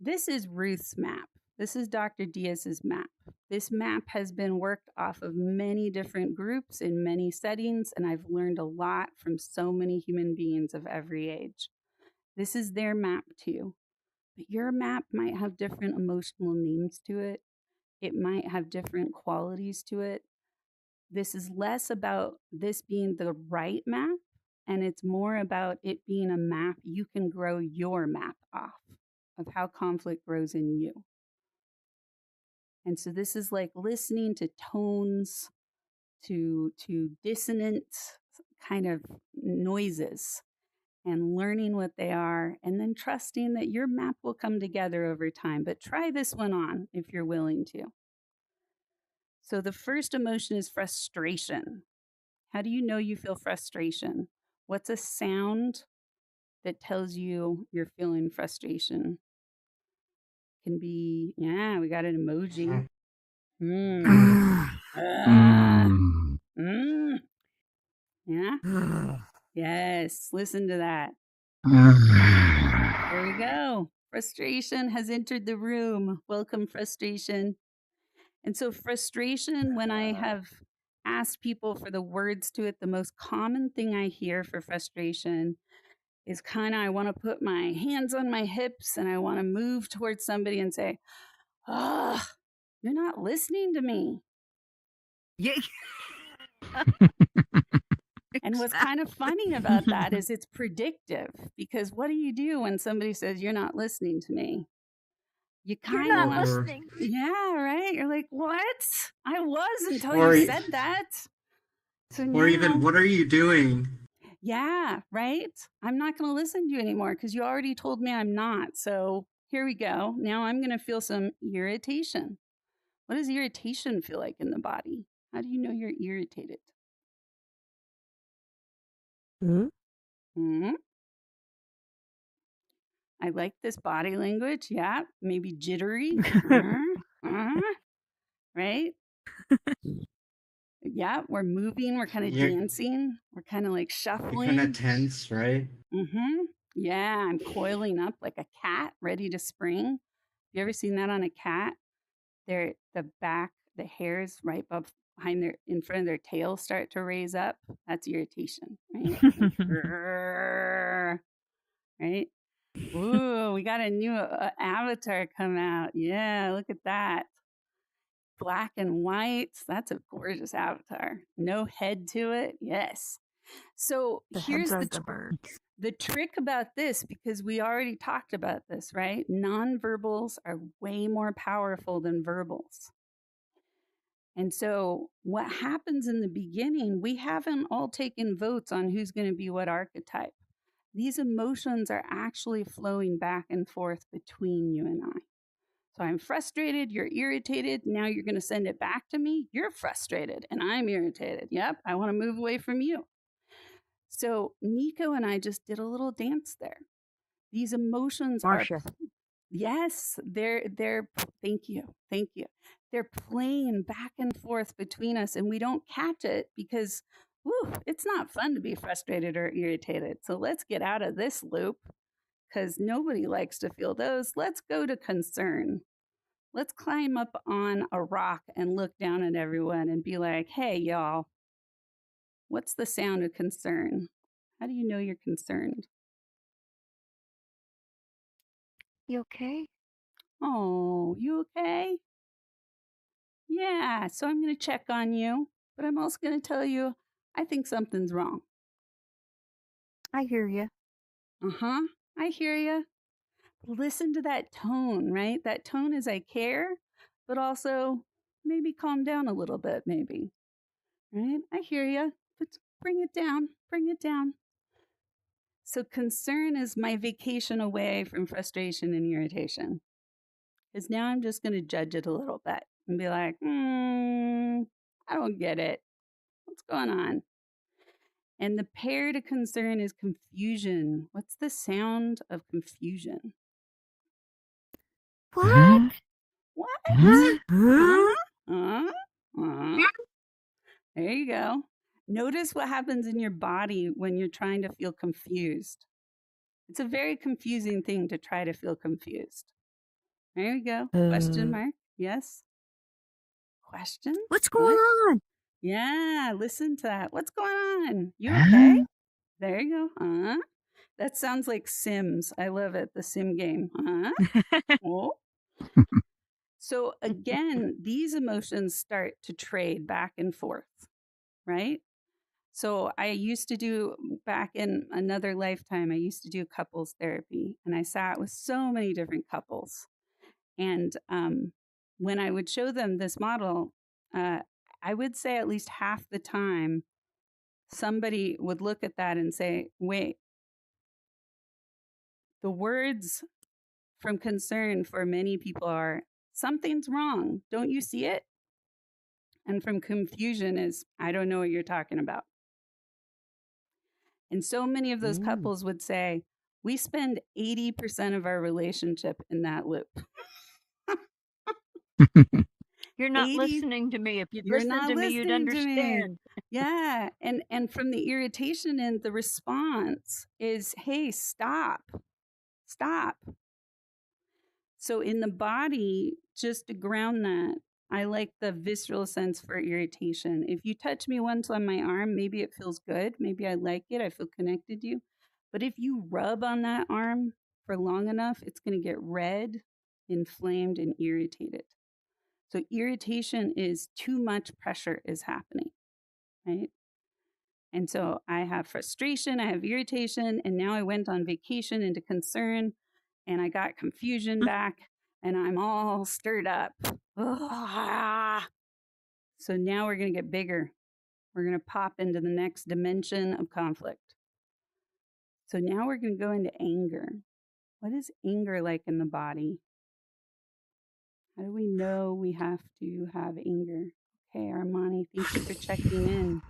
this is Ruth's map. This is Dr. Diaz's map. This map has been worked off of many different groups in many settings, and I've learned a lot from so many human beings of every age. This is their map too. But your map might have different emotional names to it. It might have different qualities to it. This is less about this being the right map, and it's more about it being a map you can grow your map off of how conflict grows in you. And so this is like listening to tones, to dissonant kind of noises and learning what they are, and then trusting that your map will come together over time. But try this one on if you're willing to. So the first emotion is frustration. How do you know you feel frustration? What's a sound that tells you you're feeling frustration? Can be, yeah, we got an emoji. Yeah. Yes. Listen to that. There we go. Frustration has entered the room. Welcome, frustration. And so, frustration, when I have asked people for the words to it, the most common thing I hear for frustration is kind of I want to put my hands on my hips and I want to move towards somebody and say, "Oh, you're not listening to me." Yeah. And what's kind of funny about that is it's predictive, because what do you do when somebody says, "You're not listening to me"? You kind of not listening. Yeah, right. You're like, "What? I was until Or you e- said that." So Or even, now, what are you doing? yeah, right. I'm not going to listen to you anymore because you already told me I'm not. So here we go. Now I'm going to feel some irritation. What does irritation feel like in the body? How do you know you're irritated? Hmm? I like this body language. Yeah, maybe jittery. Right? Yeah, we're moving. We're kind of You're, dancing. We're kind of like you're kind shuffling. of tense, right? Mm-hmm. Yeah, I'm coiling up like a cat ready to spring. You ever seen that on a cat? The hairs right in front of their tail start to raise up. That's irritation, right? Right? Ooh, we got a new avatar come out. Yeah, look at that. Black and white. That's a gorgeous avatar. No head to it. Yes. So The here's heads are the birds. the trick about this, because we already talked about this, right? Nonverbals are way more powerful than verbals. And so what happens in the beginning, we haven't all taken votes on who's going to be what archetype. These emotions are actually flowing back and forth between you and I. So I'm frustrated, you're irritated, now you're going to send it back to me. You're frustrated and I'm irritated. Yep, I want to move away from you. So Nico and I just did a little dance there. These emotions Marcia. are, yes, they're thank you. They're playing back and forth between us, and we don't catch it because it's not fun to be frustrated or irritated. So let's get out of this loop, because nobody likes to feel those. Let's go to concern. Let's climb up on a rock and look down at everyone and be like, hey, y'all, what's the sound of concern? How do you know you're concerned? You okay? Oh, you okay? Yeah, so I'm going to check on you, but I'm also going to tell you I think something's wrong. I hear you. Uh-huh, I hear you. Listen to that tone, right? That tone is I care, but also maybe calm down a little bit, maybe. Right? I hear you, but bring it down, bring it down. So concern is my vacation away from frustration and irritation. Because now I'm just going to judge it a little bit and be like, I don't get it. What's going on? And the pair to concern is confusion. What's the sound of confusion? What? What? Huh? There you go. Notice what happens in your body when you're trying to feel confused. It's a very confusing thing to try to feel confused. There you go. Question mark? Yes? Question? What's going on? Yeah, listen to that. What's going on? You okay? There you go. That sounds like Sims. I love it. The Sim game. Oh. So again, these emotions start to trade back and forth, right? So I used to do, back in another lifetime, I used to do couples therapy, and I sat with so many different couples. And when I would show them this model, I would say at least half the time, somebody would look at that and say, wait, the words from concern for many people are, something's wrong. Don't you see it? And from confusion is, I don't know what you're talking about. And so many of those couples would say, we spend 80% of our relationship in that loop. You're not listening to me. If you'd listen to me, you'd understand. Yeah. And from the irritation and the response is, hey, stop. So in the body, just to ground that, I like the visceral sense for irritation. If you touch me once on my arm, maybe it feels good. Maybe I like it. I feel connected to you. But if you rub on that arm for long enough, it's going to get red, inflamed, and irritated. So irritation is too much pressure is happening, right? And so I have frustration, I have irritation, and now I went on vacation into concern, and I got confusion back, and I'm all stirred up. So now we're going to get bigger. We're going to pop into the next dimension of conflict. So now we're going to go into anger. What is anger like in the body? How do we know we have to have anger? Okay, Armani, thank you for checking in.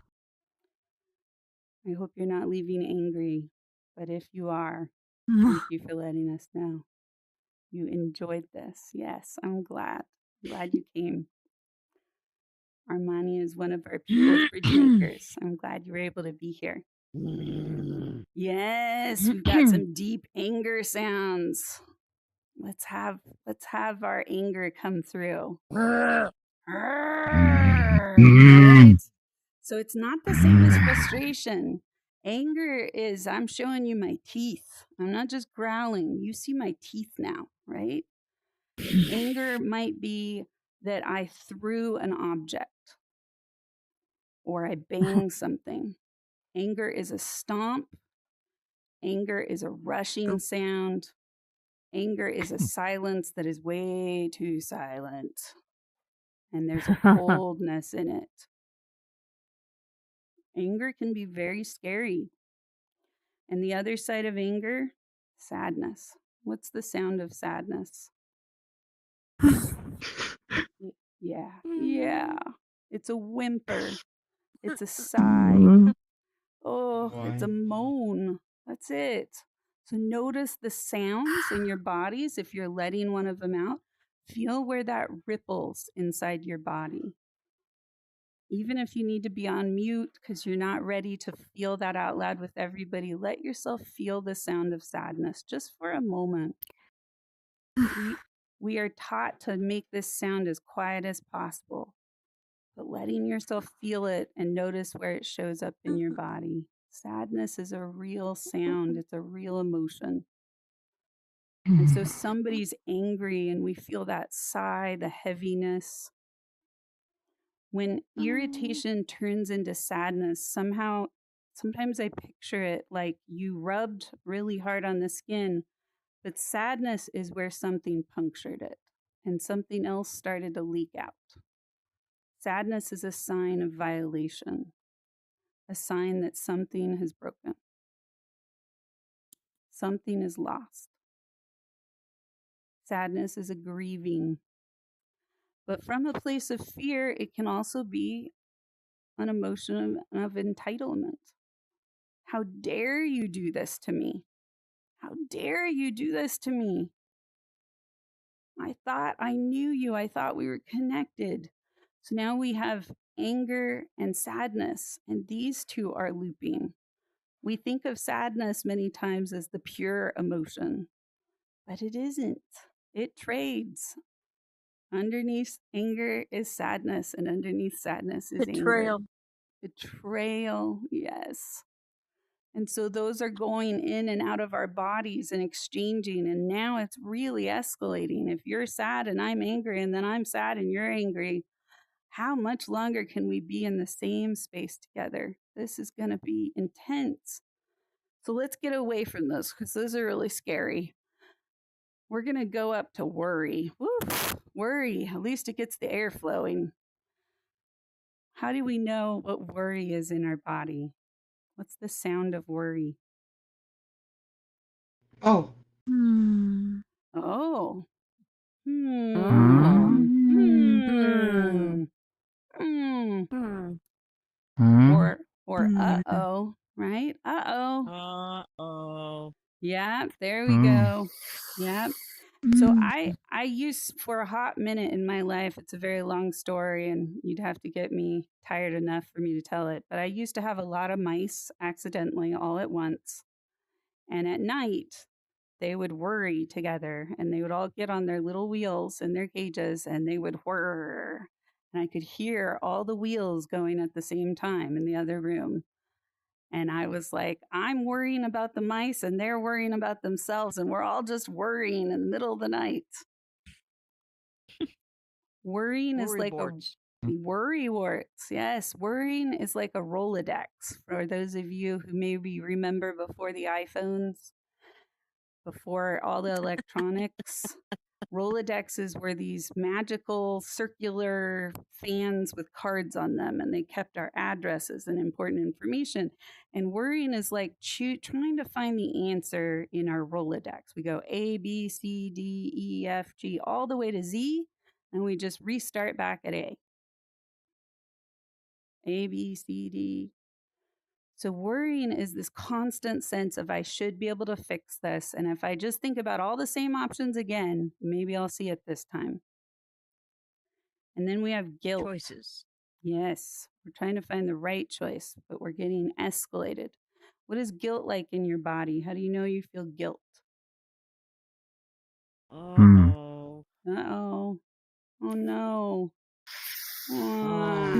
I hope you're not leaving angry, but if you are, thank you for letting us know. You enjoyed this. Yes, I'm glad. Glad you came. Armani is one of our people's BridgeMakers. I'm glad you were able to be here. Yes, we've got some deep anger sounds. Let's have our anger come through. right? So it's not the same as frustration. Anger is, I'm showing you my teeth. I'm not just growling. You see my teeth now, right? Anger might be that I threw an object or I banged something. Anger is a stomp. Anger is a rushing sound. Anger is a silence that is way too silent. And there's a coldness in it. Anger can be very scary. And the other side of anger, sadness. What's the sound of sadness? Yeah. It's a whimper. It's a sigh. Oh, it's a moan. That's it. So notice the sounds in your bodies if you're letting one of them out. Feel where that ripples inside your body. Even if you need to be on mute because you're not ready to feel that out loud with everybody, let yourself feel the sound of sadness just for a moment. We are taught to make this sound as quiet as possible, but letting yourself feel it and notice where it shows up in your body. Sadness is a real sound, it's a real emotion. And so somebody's angry and we feel that sigh, the heaviness. When irritation turns into sadness, sometimes I picture it like you rubbed really hard on the skin, but sadness is where something punctured it and something else started to leak out. Sadness is a sign of violation, a sign that something has broken, something is lost. Sadness is a grieving. But from a place of fear, it can also be an emotion of entitlement. How dare you do this to me? How dare you do this to me? I thought I knew you. I thought we were connected. So now we have anger and sadness, and these two are looping. We think of sadness many times as the pure emotion, but it isn't. It trades. Underneath anger is sadness, and underneath sadness is Betrayal. anger. Betrayal, yes. And so those are going in and out of our bodies and exchanging. And now it's really escalating. If you're sad and I'm angry, and then I'm sad and you're angry, how much longer can we be in the same space together? This is going to be intense. So let's get away from those because those are really scary. We're going to go up to worry. Woo, worry. At least it gets the air flowing. How do we know what worry is in our body? What's the sound of worry? Oh, Oh. Or uh-oh, right? Uh-oh. Uh-oh. Yeah, there we go. Yeah. So I used for a hot minute in my life, it's a very long story and you'd have to get me tired enough for me to tell it, but I used to have a lot of mice accidentally all at once. And at night, they would worry together and they would all get on their little wheels in their cages and they would whir. And I could hear all the wheels going at the same time in the other room. And I was like, I'm worrying about the mice and they're worrying about themselves. And we're all just worrying in the middle of the night. Worrying is like a worry warts. Yes, worrying is like a Rolodex. For those of you who maybe remember before the iPhones, before all the electronics, Rolodexes were these magical circular fans with cards on them, and they kept our addresses and important information. And worrying is like trying to find the answer in our Rolodex. We go A, B, C, D, E, F, G, all the way to Z, and we just restart back at A. A, B, C, D. So worrying is this constant sense of I should be able to fix this. And if I just think about all the same options again, maybe I'll see it this time. And then we have guilt. Choices. Yes, we're trying to find the right choice, but we're getting escalated. What is guilt like in your body? How do you know you feel guilt? Uh-oh. Uh-oh. Oh, no.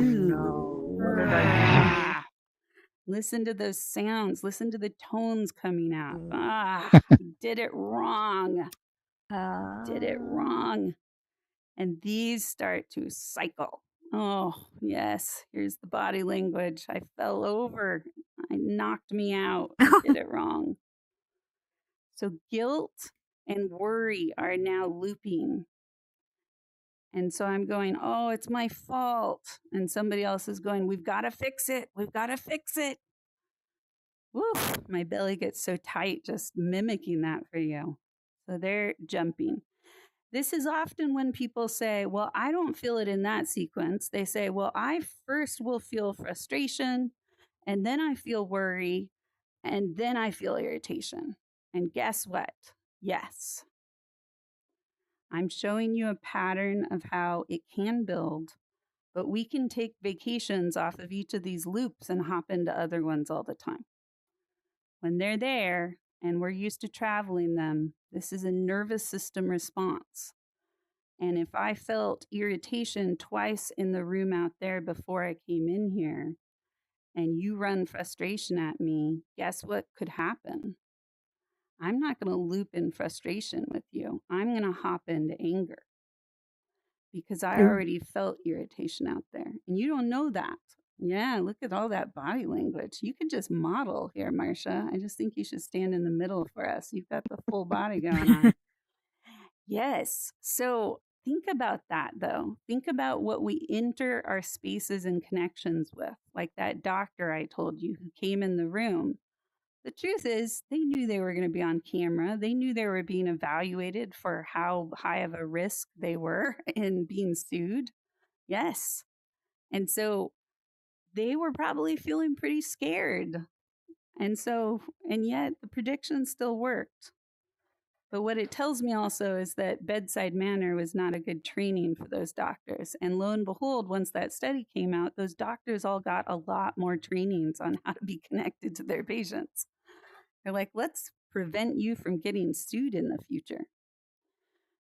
no. What did I do? Listen to those sounds. Listen to the tones coming out. You did it wrong. Did it wrong. And these start to cycle. Oh, yes. Here's the body language. I fell over. I knocked me out. I did it wrong. So guilt and worry are now looping. And so I'm going, oh, it's my fault. And somebody else is going, we've got to fix it. We've got to fix it. Woof, my belly gets so tight just mimicking that for you. So they're jumping. This is often when people say, well, I don't feel it in that sequence. They say, well, I first will feel frustration, and then I feel worry, and then I feel irritation. And guess what? Yes. I'm showing you a pattern of how it can build, but we can take vacations off of each of these loops and hop into other ones all the time. When they're there and we're used to traveling them, this is a nervous system response. And if I felt irritation twice in the room out there before I came in here, and you run frustration at me, guess what could happen? I'm not going to loop in frustration with you. I'm going to hop into anger because I already felt irritation out there. And you don't know that. Yeah, look at all that body language. You could just model here, Marcia. I just think you should stand in the middle for us. You've got the full body going on. Yes. So think about that, though. Think about what we enter our spaces and connections with, like that doctor I told you who came in the room. The truth is, they knew they were going to be on camera. They knew they were being evaluated for how high of a risk they were in being sued. Yes. And so they were probably feeling pretty scared. And yet the prediction still worked. But what it tells me also is that bedside manner was not a good training for those doctors. And lo and behold, once that study came out, those doctors all got a lot more trainings on how to be connected to their patients. They're like, let's prevent you from getting sued in the future.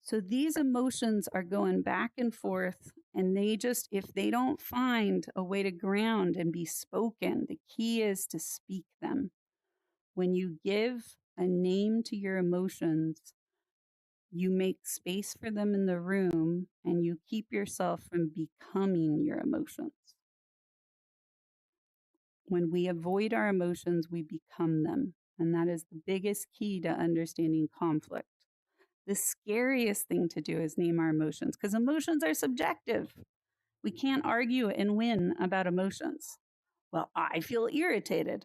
So these emotions are going back and forth, and if they don't find a way to ground and be spoken, the key is to speak them. When you give a name to your emotions, you make space for them in the room, and you keep yourself from becoming your emotions. When we avoid our emotions, we become them. And that is the biggest key to understanding conflict. The scariest thing to do is name our emotions, because emotions are subjective. We can't argue and win about emotions. Well, I feel irritated.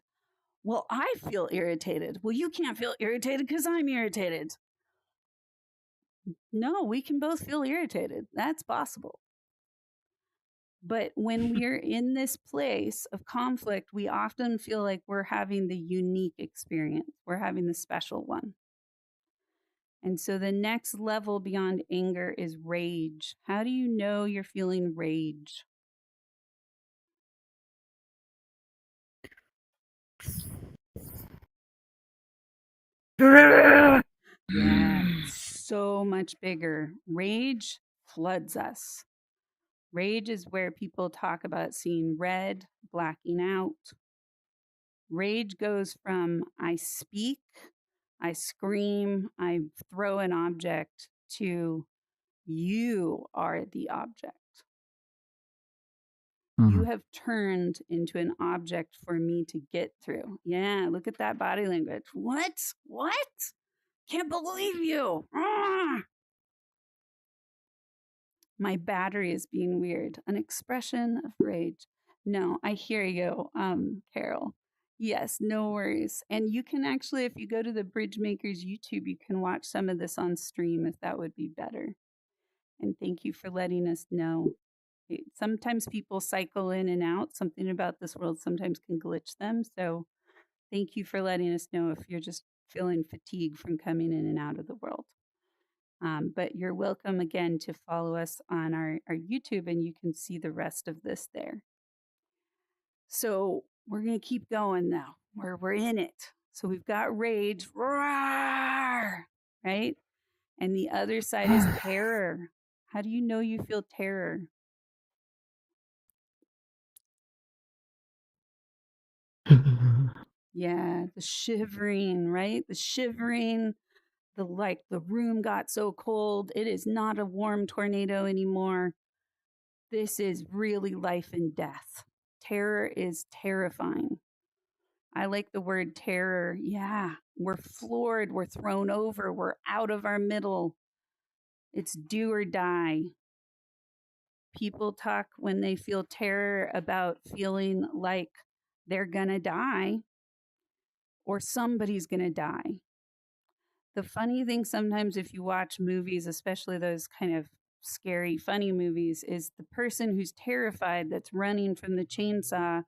Well, I feel irritated. Well, you can't feel irritated because I'm irritated. No, we can both feel irritated. That's possible. But when we're in this place of conflict, we often feel like we're having the unique experience. We're having the special one. And so the next level beyond anger is rage. How do you know you're feeling rage? Yeah, so much bigger. Rage floods us. Rage is where people talk about seeing red, blacking out. Rage goes from I speak, I scream, I throw an object, to you are the object. You have turned into an object for me to get through. Yeah, look at that body language. What? Can't believe you. My battery is being weird. An expression of rage. No, I hear you, Carol. Yes, no worries. And you can actually, if you go to the BridgeMakers YouTube, you can watch some of this on stream if that would be better. And thank you for letting us know. Sometimes people cycle in and out. Something about this world sometimes can glitch them. So thank you for letting us know if you're just feeling fatigued from coming in and out of the world. But you're welcome again to follow us on our YouTube, and you can see the rest of this there. So we're going to keep going now. We're in it. So we've got rage, roar, right? And the other side is terror. How do you know you feel terror? Yeah, the shivering, right? The shivering, the room got so cold. It is not a warm tornado anymore. This is really life and death. Terror is terrifying. I like the word terror. Yeah, we're floored, we're thrown over, we're out of our middle. It's do or die. People talk when they feel terror about feeling like they're gonna die or somebody's gonna die. The funny thing sometimes, if you watch movies, especially those kind of scary, funny movies, is the person who's terrified that's running from the chainsaw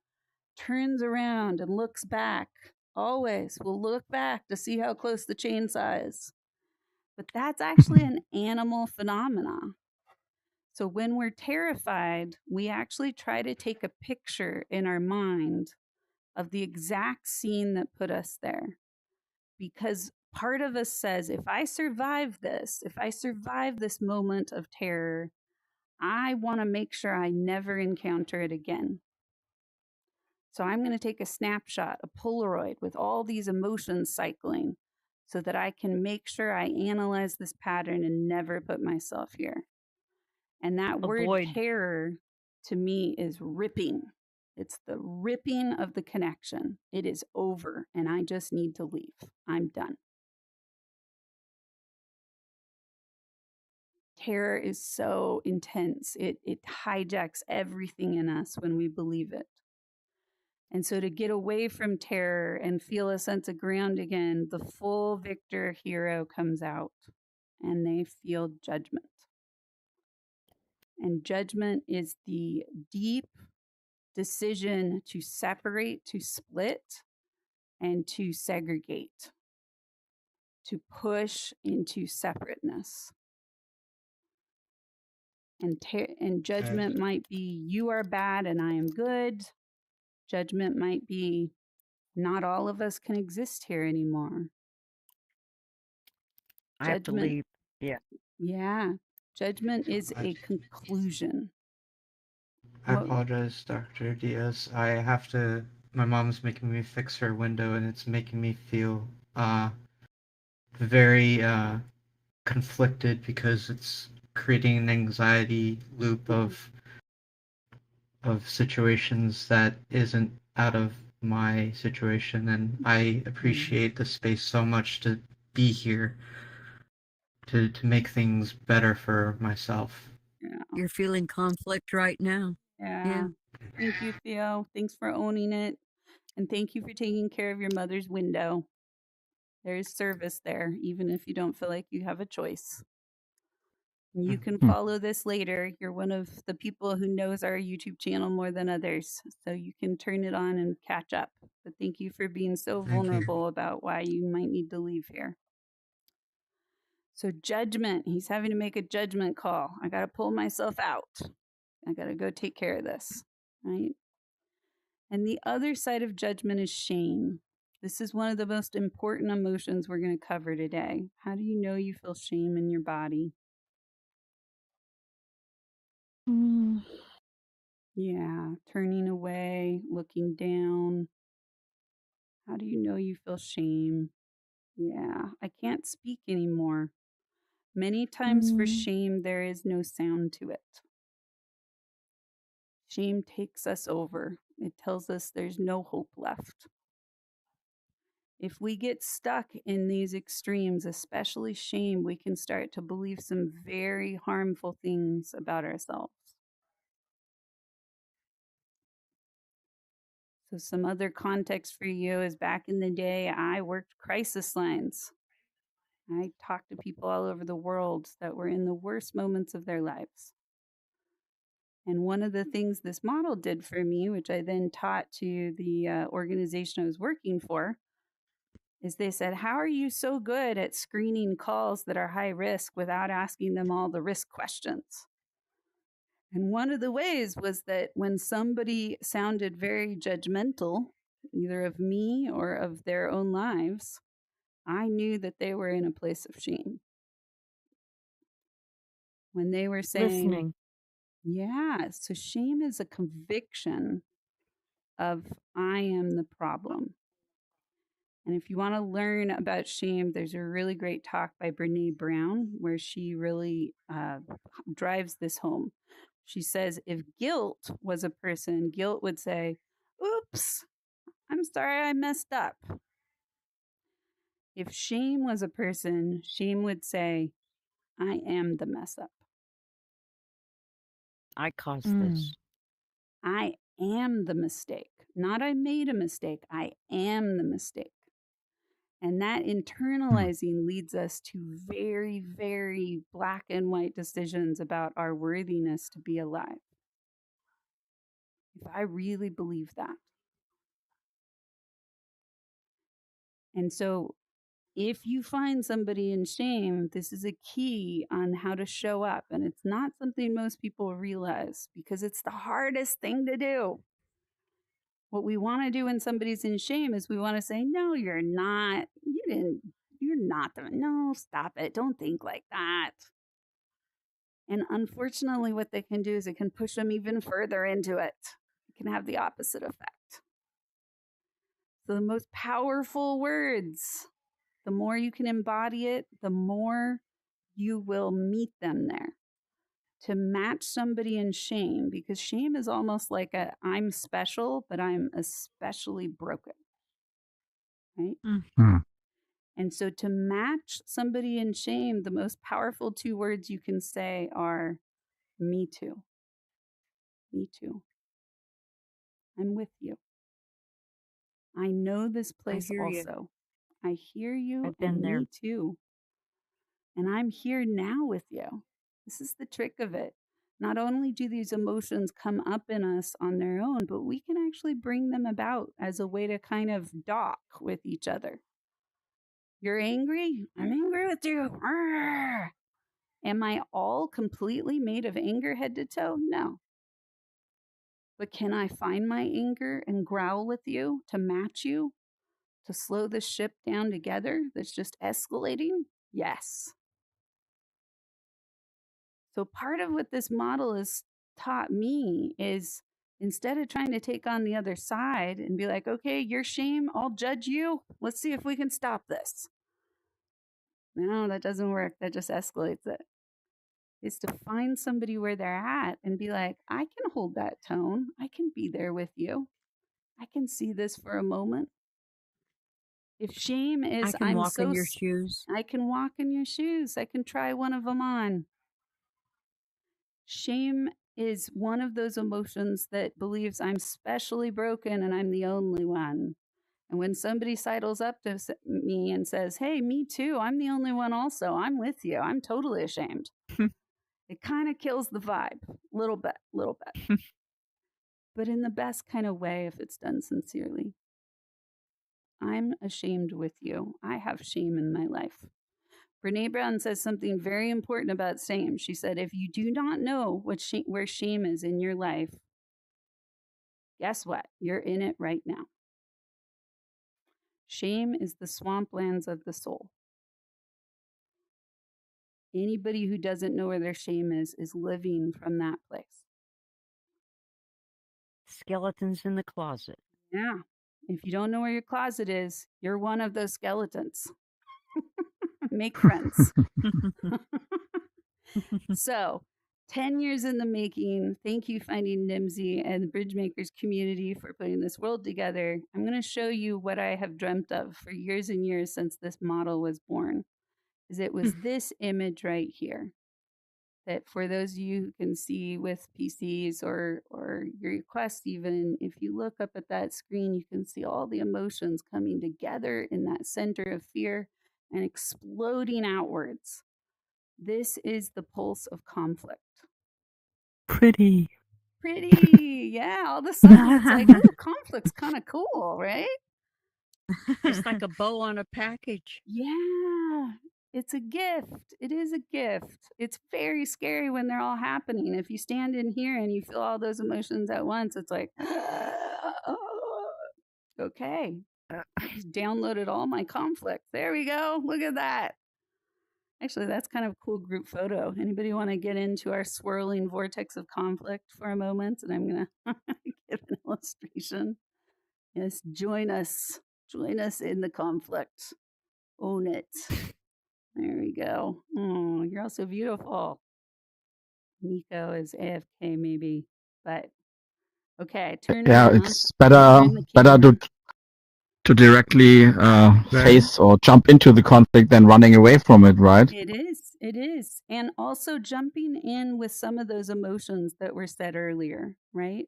turns around and looks back. Always will look back to see how close the chainsaw is. But that's actually an animal phenomena. So when we're terrified, we actually try to take a picture in our mind of the exact scene that put us there. Because part of us says, if I survive this moment of terror, I want to make sure I never encounter it again. So I'm going to take a snapshot, a Polaroid with all these emotions cycling so that I can make sure I analyze this pattern and never put myself here. And that word Avoid. terror to me is ripping. It's the ripping of the connection. It is over and I just need to leave. I'm done. Terror is so intense. It hijacks everything in us when we believe it. And so to get away from terror and feel a sense of ground again, the full victor hero comes out and they feel judgment. And judgment is the deep decision to separate, to split, and to segregate, to push into separateness. And judgment might be you are bad and I am good. Judgment might be not all of us can exist here anymore. I have to Judgment, leave. Yeah. yeah. Judgment is a conclusion. I What? apologize, Dr. Diaz. I have to. My mom's making me fix her window, and it's making me feel very conflicted because it's creating an anxiety loop of situations that isn't out of my situation, and I appreciate the space so much to be here to make things better for myself. Yeah. You're feeling conflict right now. Yeah. Thank you, Theo. Thanks for owning it. And thank you for taking care of your mother's window. There's service there, even if you don't feel like you have a choice. You can follow this later. You're one of the people who knows our YouTube channel more than others, so you can turn it on and catch up. But thank you for being so vulnerable about why you might need to leave here. So judgment, he's having to make a judgment call. I got to pull myself out. I got to go take care of this, right? And the other side of judgment is shame. This is one of the most important emotions we're going to cover today. How do you know you feel shame in your body? Yeah, turning away, looking down. How do you know you feel shame? Yeah, I can't speak anymore. Many times for shame, there is no sound to it. Shame takes us over. It tells us there's no hope left. If we get stuck in these extremes, especially shame, we can start to believe some very harmful things about ourselves. So some other context for you is back in the day, I worked crisis lines. I talked to people all over the world that were in the worst moments of their lives. And one of the things this model did for me, which I then taught to the organization I was working for, is they said, how are you so good at screening calls that are high risk without asking them all the risk questions? And one of the ways was that when somebody sounded very judgmental, either of me or of their own lives, I knew that they were in a place of shame. When they were saying, Listening. yeah, so shame is a conviction of I am the problem. And if you want to learn about shame, there's a really great talk by Brene Brown where she really drives this home. She says if guilt was a person, guilt would say, oops, I'm sorry I messed up. If shame was a person, shame would say, I am the mess up. I caused this. I am the mistake. Not I made a mistake. I am the mistake. And that internalizing leads us to very, very black and white decisions about our worthiness to be alive. If I really believe that. And so if you find somebody in shame, this is a key on how to show up. And it's not something most people realize because it's the hardest thing to do. What we want to do when somebody's in shame is we want to say, no, you're not. You're not. No, stop it. Don't think like that. And unfortunately, what they can do is it can push them even further into it. It can have the opposite effect. So the most powerful words, the more you can embody it, the more you will meet them there. To match somebody in shame, because shame is almost like a I'm special, but I'm especially broken. Right? Mm. And so to match somebody in shame, the most powerful two words you can say are me too. Me too. I'm with you. I know this place hear you. also. I hear you I've been and there. me too. And I'm here now with you. This is the trick of it. Not only do these emotions come up in us on their own, but we can actually bring them about as a way to kind of dock with each other. You're angry? I'm angry with you. Arrgh. Am I all completely made of anger head to toe? No. But can I find my anger and growl with you to match you, to slow the ship down together that's just escalating? Yes. So part of what this model has taught me is instead of trying to take on the other side and be like, okay, your shame, I'll judge you. Let's see if we can stop this. No, that doesn't work. That just escalates it. Is to find somebody where they're at and be like, I can hold that tone. I can be there with you. I can see this for a moment. If shame is, I can walk in your shoes. I can walk in your shoes. I can try one of them on. Shame is one of those emotions that believes I'm specially broken and I'm the only one. And when somebody sidles up to me and says, hey, me too, I'm the only one also, I'm with you, I'm totally ashamed. It kind of kills the vibe, little bit. But in the best kind of way if it's done sincerely. I'm ashamed with you. I have shame in my life. Brene Brown says something very important about shame. She said, if you do not know where shame is in your life, guess what? You're in it right now. Shame is the swamplands of the soul. Anybody who doesn't know where their shame is living from that place. Skeletons in the closet. Yeah. If you don't know where your closet is, you're one of those skeletons. Make friends. So, 10 years in the making. Thank you, Finding Nimsy and the BridgeMakers community for putting this world together. I'm going to show you what I have dreamt of for years and years since this model was born. Is it was this image right here. That for those of you who can see with PCs or your Quest even, if you look up at that screen, you can see all the emotions coming together in that center of fear and exploding outwards. This is the pulse of conflict. Pretty. Yeah, all of a sudden it's like, oh, conflict's kind of cool, right? It's like a bow on a package. Yeah, it's a gift. It is a gift. It's very scary when they're all happening. If you stand in here and you feel all those emotions at once, it's like, okay, I just downloaded all my conflict. There we go. Look at that. Actually, that's kind of a cool group photo. Anybody want to get into our swirling vortex of conflict for a moment? And I'm going to give an illustration. Yes, join us. Join us in the conflict. Own it. There we go. Oh, you're all so beautiful. Nico is AFK maybe, but okay, turn Yeah, around. it's better Turn the better camera. to directly face or jump into the conflict than running away from it, right? It is. It is. And also jumping in with some of those emotions that were said earlier, right?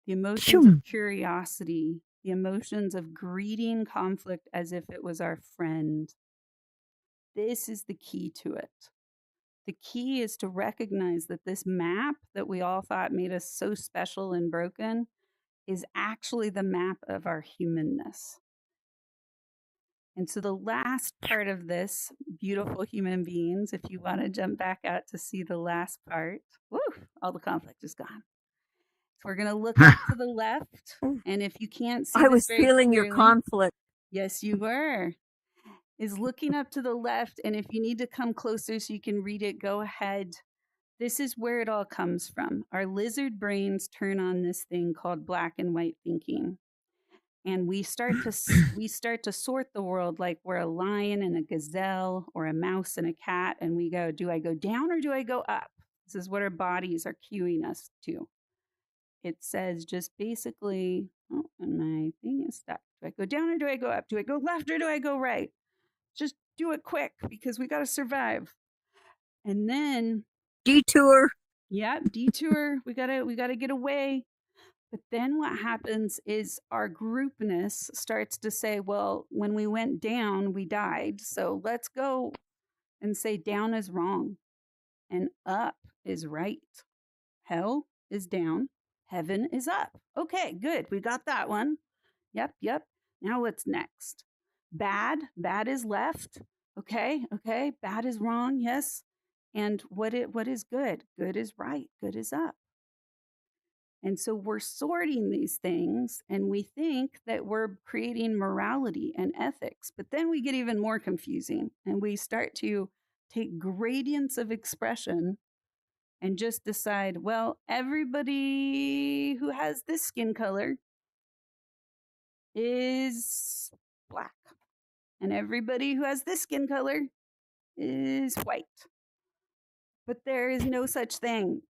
The emotions of curiosity, the emotions of greeting conflict as if it was our friend. This is the key to it. The key is to recognize that this map that we all thought made us so special and broken is actually the map of our humanness. And so the last part of this, beautiful human beings, if you want to jump back out to see the last part, woo, all the conflict is gone. So we're going to look up to the left. And if you can't see I this was very feeling your clearly, conflict. yes, you were, is looking up to the left. And if you need to come closer so you can read it, go ahead. This is where it all comes from. Our lizard brains turn on this thing called black and white thinking. And we start to sort the world like we're a lion and a gazelle or a mouse and a cat, and we go, do I go down or do I go up? This is what our bodies are cueing us to. It says just basically, oh, and my thing is stuck. Do I go down or do I go up? Do I go left or do I go right? Just do it quick because we got to survive. And then detour. Yeah, detour. We gotta get away. But then what happens is our groupness starts to say, well, when we went down, we died. So let's go and say down is wrong and up is right. Hell is down, heaven is up. Okay, good. We got that one. Yep. Now what's next? Bad is left. Okay. Bad is wrong. Yes. And what is good? Good is right. Good is up. And so we're sorting these things and we think that we're creating morality and ethics, but then we get even more confusing and we start to take gradients of expression and just decide, well, everybody who has this skin color is black, and everybody who has this skin color is white. But there is no such thing.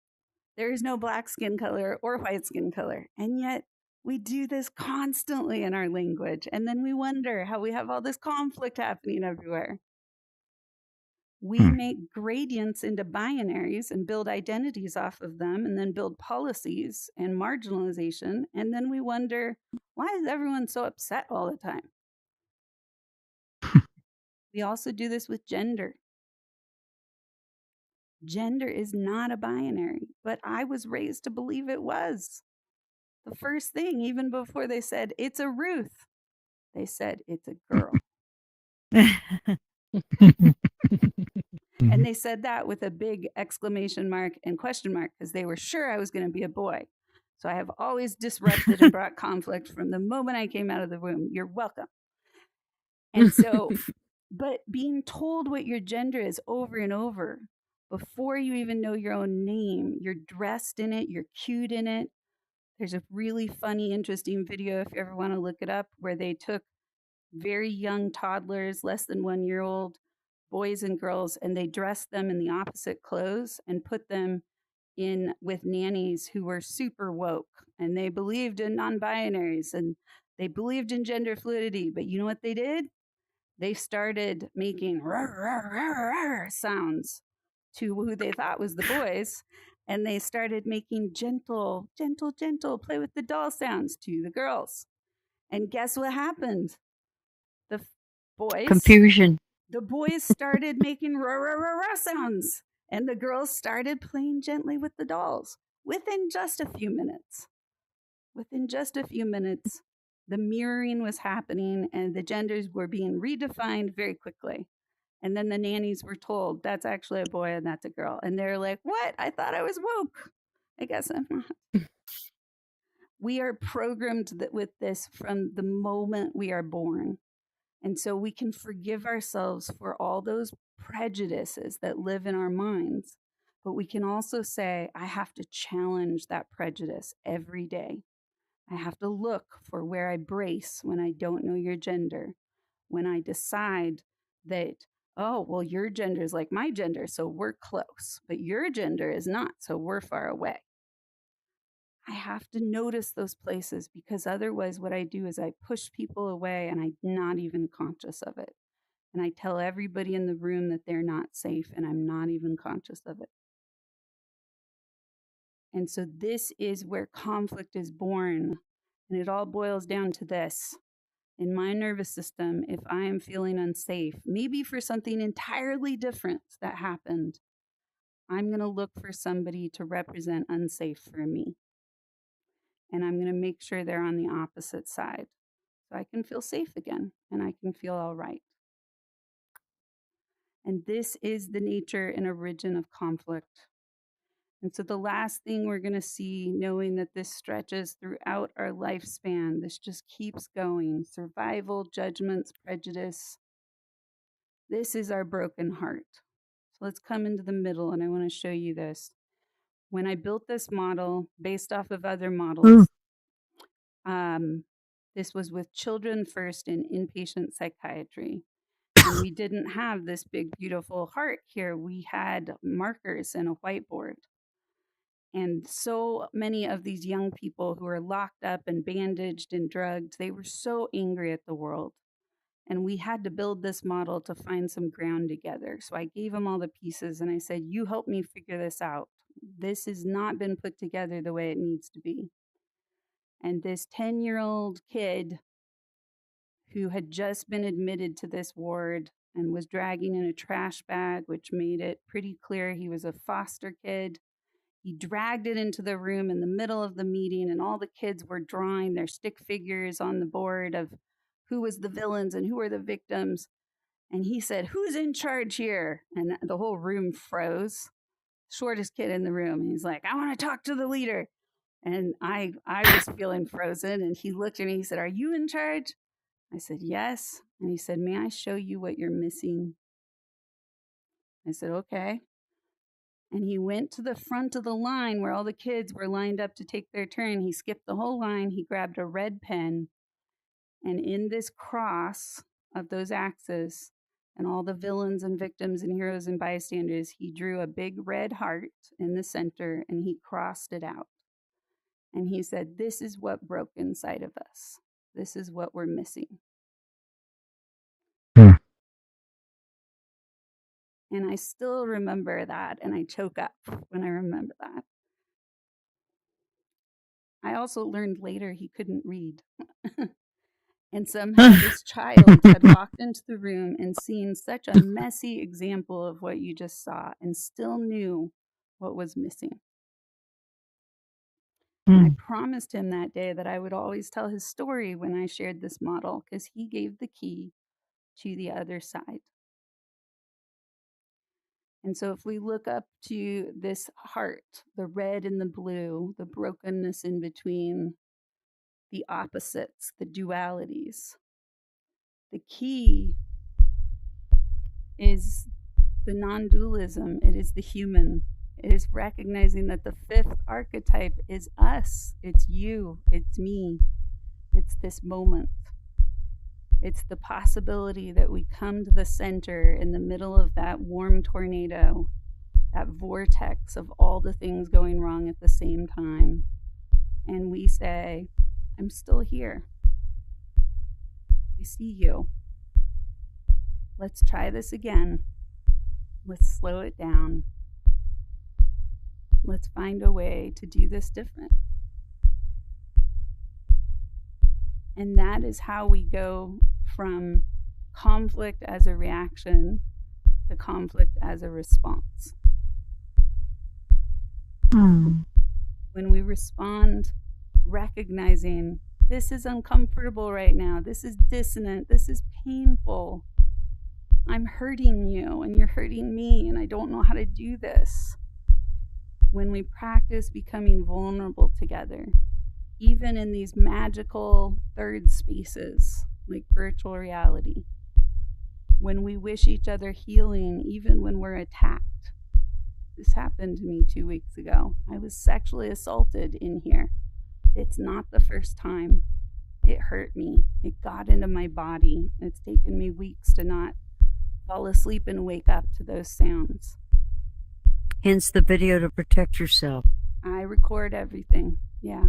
There is no black skin color or white skin color. And yet we do this constantly in our language. And then we wonder how we have all this conflict happening everywhere. We make gradients into binaries and build identities off of them and then build policies and marginalization. And then we wonder, why is everyone so upset all the time? We also do this with gender. Gender is not a binary, but I was raised to believe it was. The first thing, even before they said, it's a Ruth, they said, it's a girl. And they said that with a big exclamation mark and question mark because they were sure I was going to be a boy. So I have always disrupted and brought conflict from the moment I came out of the womb. You're welcome. And so, but being told what your gender is over and over before you even know your own name, you're dressed in it, you're cute in it. There's a really funny, interesting video, if you ever want to look it up, where they took very young toddlers, less than 1 year old boys and girls, and they dressed them in the opposite clothes and put them in with nannies who were super woke and they believed in non-binaries and they believed in gender fluidity. But you know what they did? They started making sounds to who they thought was the boys, and they started making gentle, play with the doll sounds to the girls. And guess what happened? The boys Confusion. The boys started making sounds, and the girls started playing gently with the dolls within just a few minutes. Within just a few minutes, the mirroring was happening and the genders were being redefined very quickly. And then the nannies were told, that's actually a boy and that's a girl. And they're like, what? I thought I was woke. I guess I'm not. We are programmed with this from the moment we are born. And so we can forgive ourselves for all those prejudices that live in our minds. But we can also say, I have to challenge that prejudice every day. I have to look for where I brace when I don't know your gender, when I decide that, oh, well, your gender is like my gender, so we're close, but your gender is not, so we're far away. I have to notice those places, because otherwise what I do is I push people away and I'm not even conscious of it. And I tell everybody in the room that they're not safe, and I'm not even conscious of it. And so this is where conflict is born. And it all boils down to this. In my nervous system, if I am feeling unsafe, maybe for something entirely different that happened, I'm going to look for somebody to represent unsafe for me. And I'm going to make sure they're on the opposite side so I can feel safe again and I can feel all right. And this is the nature and origin of conflict. And so the last thing we're going to see, knowing that this stretches throughout our lifespan, this just keeps going. Survival, judgments, prejudice. This is our broken heart. So let's come into the middle, and I want to show you this. When I built this model based off of other models, this was with children first in inpatient psychiatry. And we didn't have this big, beautiful heart here. We had markers and a whiteboard. And so many of these young people who are locked up and bandaged and drugged, they were so angry at the world. And we had to build this model to find some ground together. So I gave them all the pieces and I said, you help me figure this out. This has not been put together the way it needs to be. And this 10-year-old kid who had just been admitted to this ward and was dragging in a trash bag, which made it pretty clear he was a foster kid. He dragged it into the room in the middle of the meeting, and all the kids were drawing their stick figures on the board of who was the villains and who were the victims. And he said, who's in charge here? And the whole room froze. Shortest kid in the room. And he's like, I want to talk to the leader. And I was feeling frozen. And he looked at me, he said, are you in charge? I said, yes. And he said, may I show you what you're missing? I said, okay. And he went to the front of the line where all the kids were lined up to take their turn. He skipped the whole line. He grabbed a red pen. And in this cross of those axes and all the villains and victims and heroes and bystanders, he drew a big red heart in the center and he crossed it out. And he said, this is what broke inside of us. This is what we're missing. And I still remember that, and I choke up when I remember that. I also learned later he couldn't read. And somehow this child had walked into the room and seen such a messy example of what you just saw and still knew what was missing. And I promised him that day that I would always tell his story when I shared this model, because he gave the key to the other side. And so if we look up to this heart, the red and the blue, the brokenness in between, the opposites, the dualities, the key is the non-dualism. It is the human. It is recognizing that the fifth archetype is us. It's you. It's me. It's this moment. It's the possibility that we come to the center in the middle of that warm tornado, that vortex of all the things going wrong at the same time. And we say, I'm still here. I see you. Let's try this again. Let's slow it down. Let's find a way to do this different. And that is how we go from conflict as a reaction to conflict as a response. When we respond, recognizing this is uncomfortable right now, this is dissonant, this is painful, I'm hurting you and you're hurting me and I don't know how to do this. When we practice becoming vulnerable together, even in these magical third spaces like virtual reality, when we wish each other healing, even when we're attacked. This happened to me 2 weeks ago. I was sexually assaulted in here. It's not the first time. It hurt me. It got into my body. It's taken me weeks to not fall asleep and wake up to those sounds. Hence the video to protect yourself. I record everything. Yeah.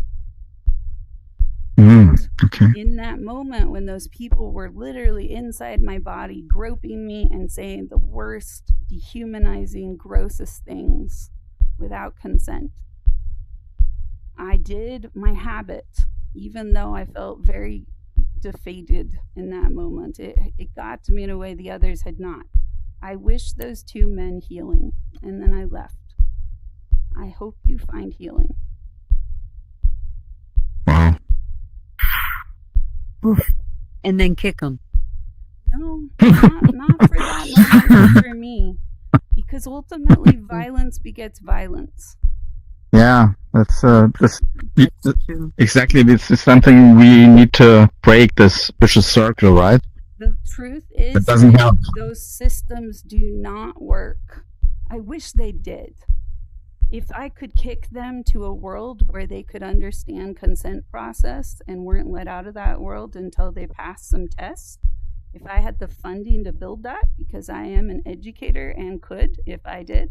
Okay. In that moment when those people were literally inside my body, groping me and saying the worst, dehumanizing, grossest things without consent, I did my habit, even though I felt very defeated in that moment. It got to me in a way the others had not. I wished those two men healing, and then I left. I hope you find healing. Wow. Oof. And then kick them. No, not for that moment, not for me. Because ultimately, violence begets violence. Yeah, that's That's true. exactly. This is something we need to break, this vicious circle, right? The truth is, It doesn't help. those systems do not work. I wish they did. If I could kick them to a world where they could understand consent process and weren't let out of that world until they passed some tests, if I had the funding to build that, because I am an educator and could, if I did,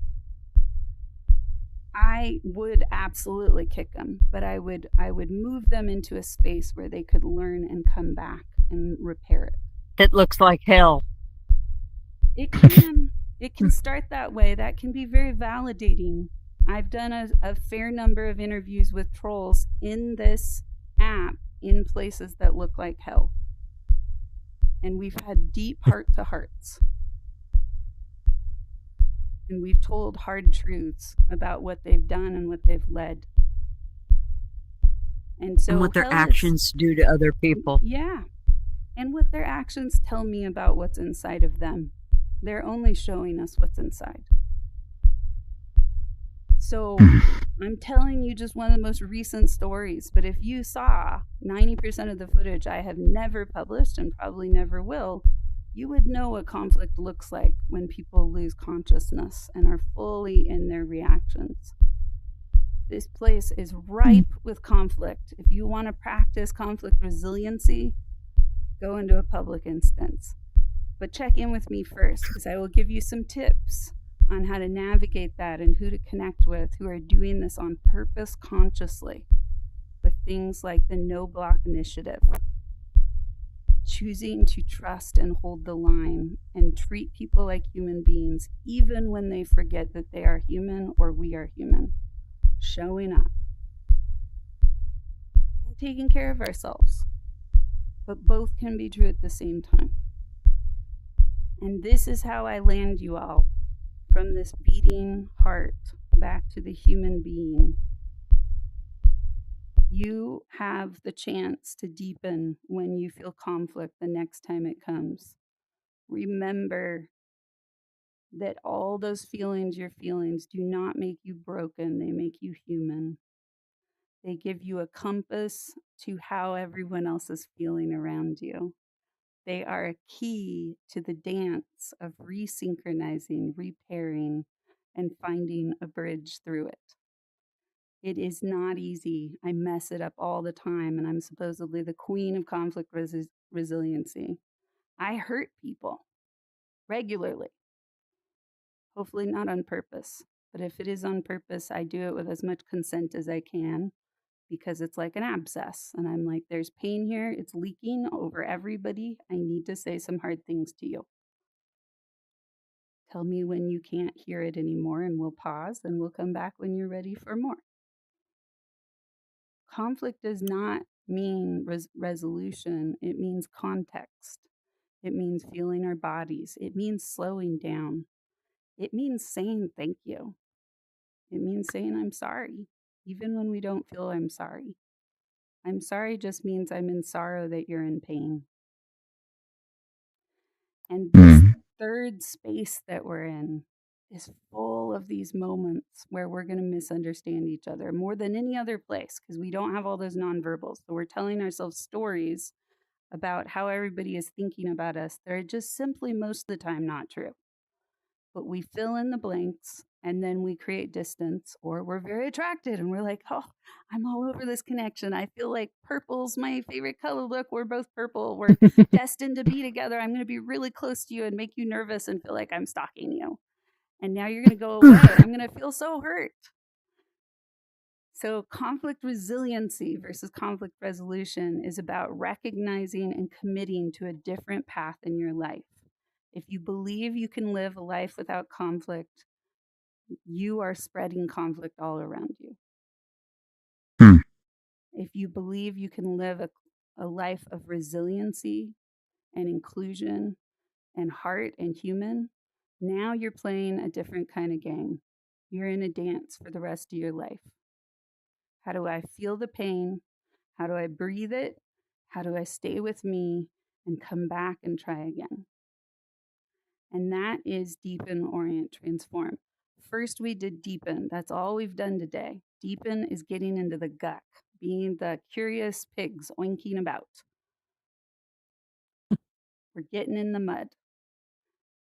I would absolutely kick them, but I would move them into a space where they could learn and come back and repair it. It looks like hell. It can start that way. That can be very validating. I've done a fair number of interviews with trolls in this app in places that look like hell. And we've had deep heart-to-hearts. And we've told hard truths about what they've done and what they've led. And so And what their hell is- actions do to other people. Yeah. And what their actions tell me about what's inside of them. They're only showing us what's inside. So I'm telling you just one of the most recent stories, but if you saw 90% of the footage I have never published and probably never will, you would know what conflict looks like when people lose consciousness and are fully in their reactions. This place is ripe with conflict. If you want to practice conflict resiliency, go into a public instance. But check in with me first, because I will give you some tips on how to navigate that and who to connect with who are doing this on purpose consciously with things like the No Block Initiative. Choosing to trust and hold the line and treat people like human beings, even when they forget that they are human or we are human. Showing up. And taking care of ourselves. But both can be true at the same time. And this is how I land you all from this beating heart back to the human being. You have the chance to deepen when you feel conflict the next time it comes. Remember that all those feelings, your feelings, do not make you broken. They make you human. They give you a compass to how everyone else is feeling around you. They are a key to the dance of resynchronizing, repairing, and finding a bridge through it. It is not easy. I mess it up all the time, and I'm supposedly the queen of conflict resiliency. I hurt people regularly. Hopefully not on purpose, but if it is on purpose, I do it with as much consent as I can, because it's like an abscess. And I'm like, there's pain here. It's leaking over everybody. I need to say some hard things to you. Tell me when you can't hear it anymore, and we'll pause, and we'll come back when you're ready for more. Conflict does not mean resolution. It means context. It means feeling our bodies. It means slowing down. It means saying thank you. It means saying I'm sorry, even when we don't feel I'm sorry. I'm sorry just means I'm in sorrow that you're in pain. And this third space that we're in is full of these moments where we're going to misunderstand each other more than any other place, because we don't have all those nonverbals. So we're telling ourselves stories about how everybody is thinking about us. They're just simply most of the time not true. but we fill in the blanks and then we create distance, or we're very attracted and we're like, oh, I'm all over this connection. I feel like purple's my favorite color. Look, we're both purple. We're destined to be together. I'm going to be really close to you and make you nervous and feel like I'm stalking you. And now you're going to go away and I'm going to feel so hurt. So conflict resiliency versus conflict resolution is about recognizing and committing to a different path in your life. If you believe you can live a life without conflict, you are spreading conflict all around you. If you believe you can live a life of resiliency and inclusion and heart and human, now you're playing a different kind of game. You're in a dance for the rest of your life. How do I feel the pain? How do I breathe it? How do I stay with me and come back and try again? And that is deepen, orient, transform. First, we did deepen. That's all we've done today. Deepen is getting into the gut, being the curious pigs oinking about. We're getting in the mud.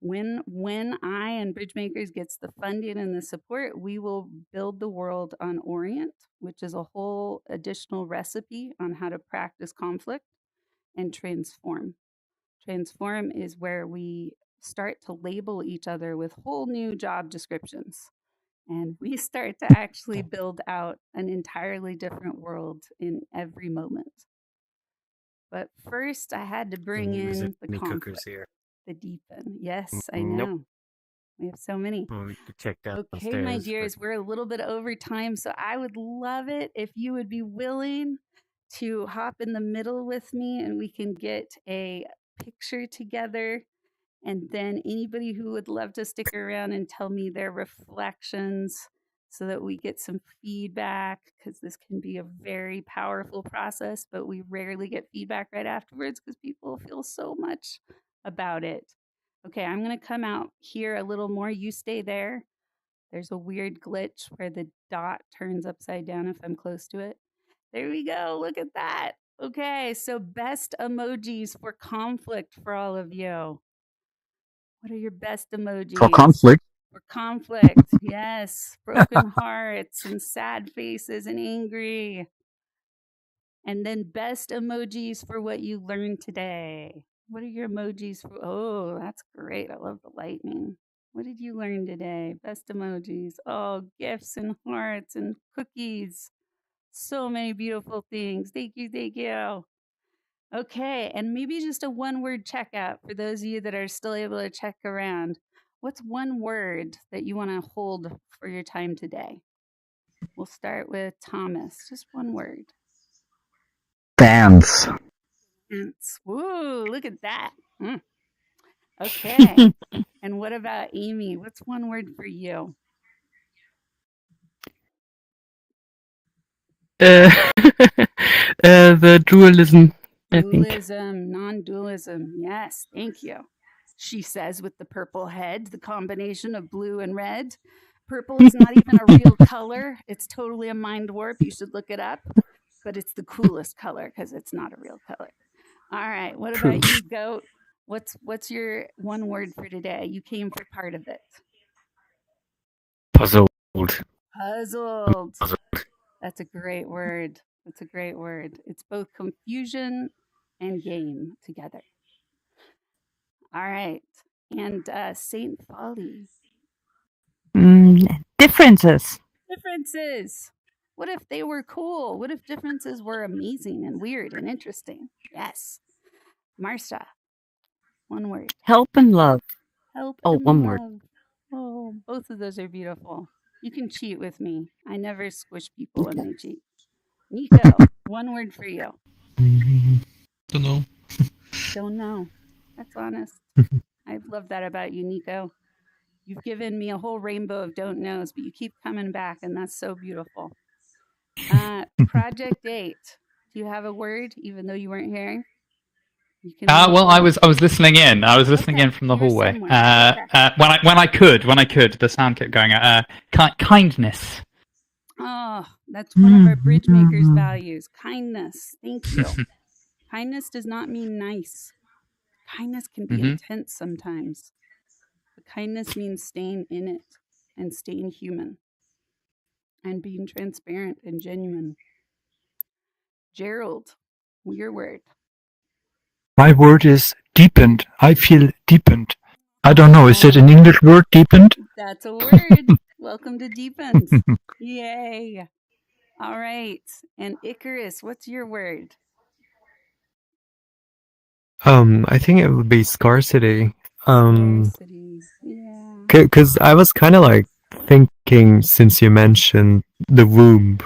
When I and BridgeMakers gets the funding and the support, we will build the world on Orient, which is a whole additional recipe on how to practice conflict, and transform. Transform is where we start to label each other with whole new job descriptions. And we start to actually build out an entirely different world in every moment. But first, I had to bring in the conflict, here. the deepen. Yes, I Nope. know. We have so many. Well, we could check downstairs. Okay, my dears, we're a little bit over time, so I would love it if you would be willing to hop in the middle with me and we can get a picture together. And then anybody who would love to stick around and tell me their reflections so that we get some feedback, because this can be a very powerful process, but we rarely get feedback right afterwards because people feel so much about it. Okay, I'm going to come out here a little more. You stay there. There's a weird glitch where the dot turns upside down if I'm close to it. There we go. Look at that. Okay, so best emojis for conflict for all of you. What are your best emojis? For conflict. For conflict, yes. Broken hearts and sad faces and angry. And then best emojis for what you learned today. What are your emojis for? Oh, that's great. I love the lightning. What did you learn today? Best emojis. Oh, gifts and hearts and cookies. So many beautiful things. Thank you. Thank you. Okay, and maybe just a one-word checkout for those of you that are still able to check around. What's one word that you want to hold for your time today? We'll start with Thomas. Just one word. Dance. Dance. Woo, look at that. Okay. And what about Amy? What's one word for you? The dualism, I think. Dualism, non-dualism. Yes, thank you. She says with the purple head, the combination of blue and red. Purple is not even a real color. It's totally a mind warp. You should look it up. But it's the coolest color because it's not a real color. All right. What about you, Goat? What's your one word for today? You came for part of it. Puzzled. Puzzled. That's a great word. That's a great word. It's both confusion and game together. All right. And Saint Folly. Differences. Differences. What if they were cool? What if differences were amazing and weird and interesting? Yes. Marsha, one word. Help and love. Help Oh, and one love. word. Oh, both of those are beautiful. You can cheat with me. I never squish people when they cheat. Nico, one word for you. Don't know. Don't know. That's honest. I love that about you, Nico. You've given me a whole rainbow of don't knows, but you keep coming back, and that's so beautiful. Project 8. Do you have a word, even though you weren't here? You can Well, I was listening in. I was listening in from the hallway. Okay. When I could, the sound kept going. Kindness. Oh, that's one of our BridgeMakers values. Kindness. Thank you. Kindness does not mean nice. Kindness can be intense sometimes. But Kindness means staying in it and staying human and being transparent and genuine. Gerald, your word. My word is deepened. I feel deepened. I don't know. Is that an English word, deepened? That's a word. Welcome to Deepened. Yay. All right. And Icarus, what's your word? I think it would be scarcity. Scarcity. Yeah. Because I was kind of like thinking, since you mentioned the womb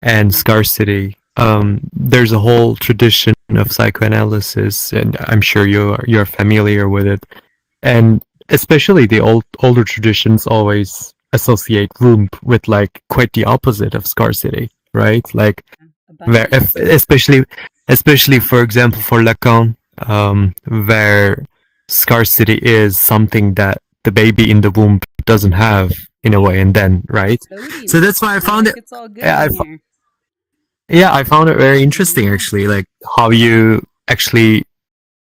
and scarcity, there's a whole tradition of psychoanalysis, and I'm sure you're familiar with it. And especially the older traditions always associate womb with like quite the opposite of scarcity, right? Like where, especially for example for Lacan, where scarcity is something that the baby in the womb doesn't have in a way, and then right. So that's why I found it. It's all good Yeah, in here. yeah, I found it very interesting actually, like how you actually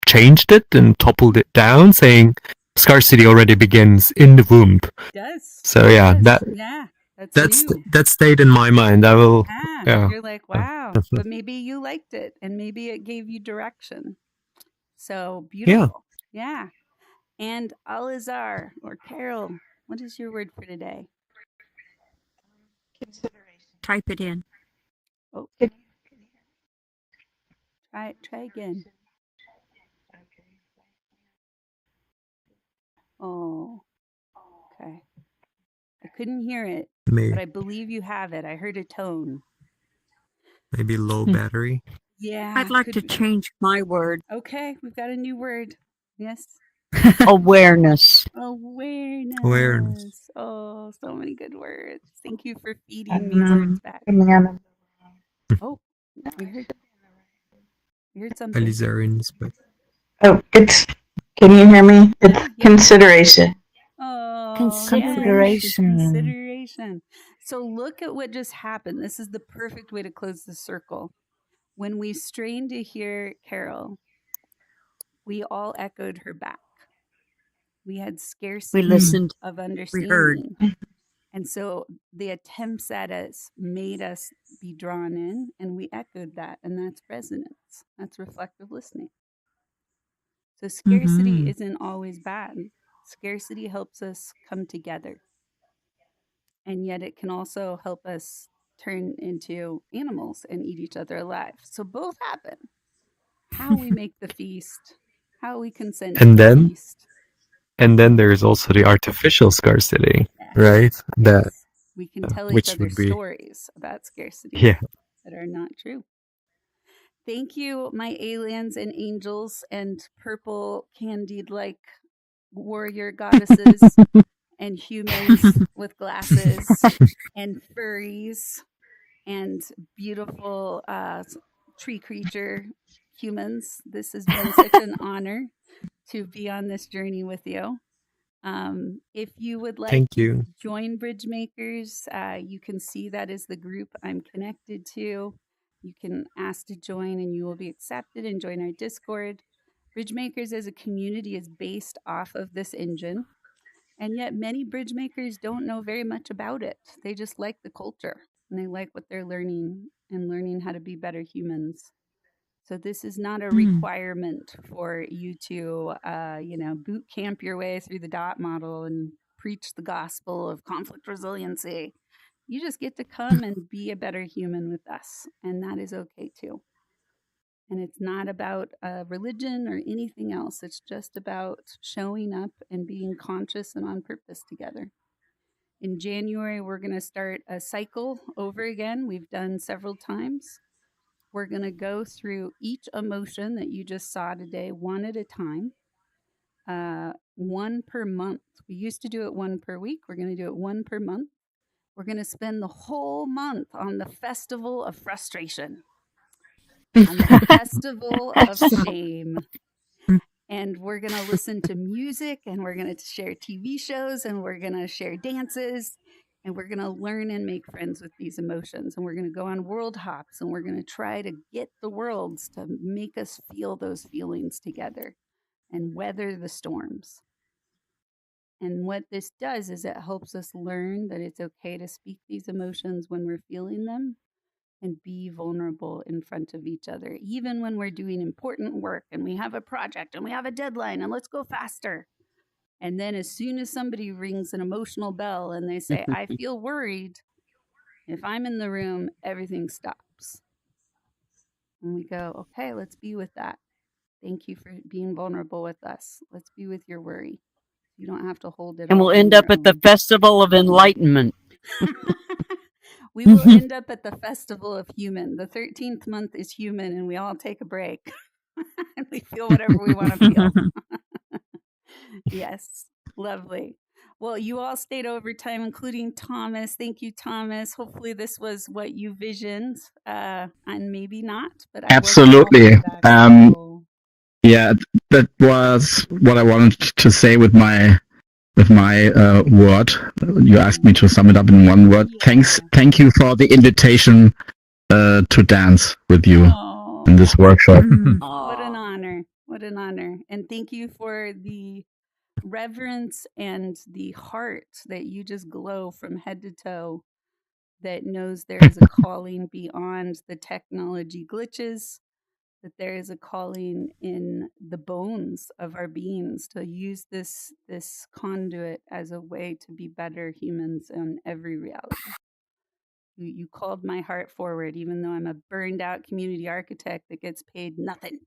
changed it and toppled it down, saying scarcity already begins in the womb. It does. So yeah, that's that stayed in my mind. I will. Yeah. You're like, wow, but maybe you liked it and maybe it gave you direction. So beautiful. Yeah. And Alizar or Carol, what is your word for today? Type it in. Oh. Try again. Oh. Okay. I couldn't hear it, but I believe you have it. I heard a tone. Maybe low battery. Yeah. I'd like to change my word. Okay, we've got a new word. Yes. Awareness. Awareness. Oh, so many good words. Thank you for feeding me words back. Oh, we heard something. Oh, can you hear me? It's consideration. Oh, consideration. Consideration. So look at what just happened. This is the perfect way to close the circle. When we strained to hear Carol, we all echoed her back. We had scarcity We listened. of We understanding. heard. And so the attempts at us made us be drawn in, and we echoed that, and that's resonance. That's reflective listening. So scarcity isn't always bad. Scarcity helps us come together. And yet it can also help us turn into animals and eat each other alive. So both happen. How we make the feast, how we consent to the feast. And then there's also the artificial scarcity, right? That we can tell each which other would be stories about scarcity that are not true. Thank you, my aliens and angels and purple candied like warrior goddesses and humans with glasses and furries and beautiful tree creature humans. This has been such an honor to be on this journey with you. If you would like to join BridgeMakers, you can see that is the group I'm connected to. You can ask to join and you will be accepted and join our Discord. BridgeMakers as a community is based off of this engine. And yet many BridgeMakers don't know very much about it. They just like the culture and they like what they're learning and learning how to be better humans. So this is not a requirement for you to, boot camp your way through the DOT model and preach the gospel of conflict resiliency. You just get to come and be a better human with us, and that is okay too. And it's not about religion or anything else. It's just about showing up and being conscious and on purpose together. In January, we're going to start a cycle over again. We've done several times. We're going to go through each emotion that you just saw today, one at a time, one per month. We used to do it one per week. We're going to do it one per month. We're going to spend the whole month on the festival of frustration, on the festival of shame. And we're going to listen to music, and we're going to share TV shows, and we're going to share dances. And we're going to learn and make friends with these emotions. And we're going to go on world hops, and we're going to try to get the worlds to make us feel those feelings together and weather the storms. And what this does is it helps us learn that it's okay to speak these emotions when we're feeling them and be vulnerable in front of each other, even when we're doing important work and we have a project and we have a deadline and let's go faster. And then as soon as somebody rings an emotional bell and they say, I feel worried, if I'm in the room, everything stops. And we go, okay, let's be with that. Thank you for being vulnerable with us. Let's be with your worry. You don't have to hold it And all we'll on end your up at the own. Festival of Enlightenment. We will end up at the Festival of Human. The 13th month is human, and we all take a break. And we feel whatever we want to feel. Yes, lovely. Well, you all stayed overtime, including Thomas. Thank you, Thomas. Hopefully this was what you visioned, and maybe not, but I will have all Absolutely. feedback, so- Yeah, that was what I wanted to say with my word. You asked me to sum it up in one word. Thank you for the invitation to dance with you in this workshop. What an honor. What an honor. And thank you for the reverence and the heart that you just glow from head to toe, that knows there is a calling beyond the technology glitches, that there is a calling in the bones of our beings to use this conduit as a way to be better humans in every reality. You called my heart forward, even though I'm a burned out community architect that gets paid nothing.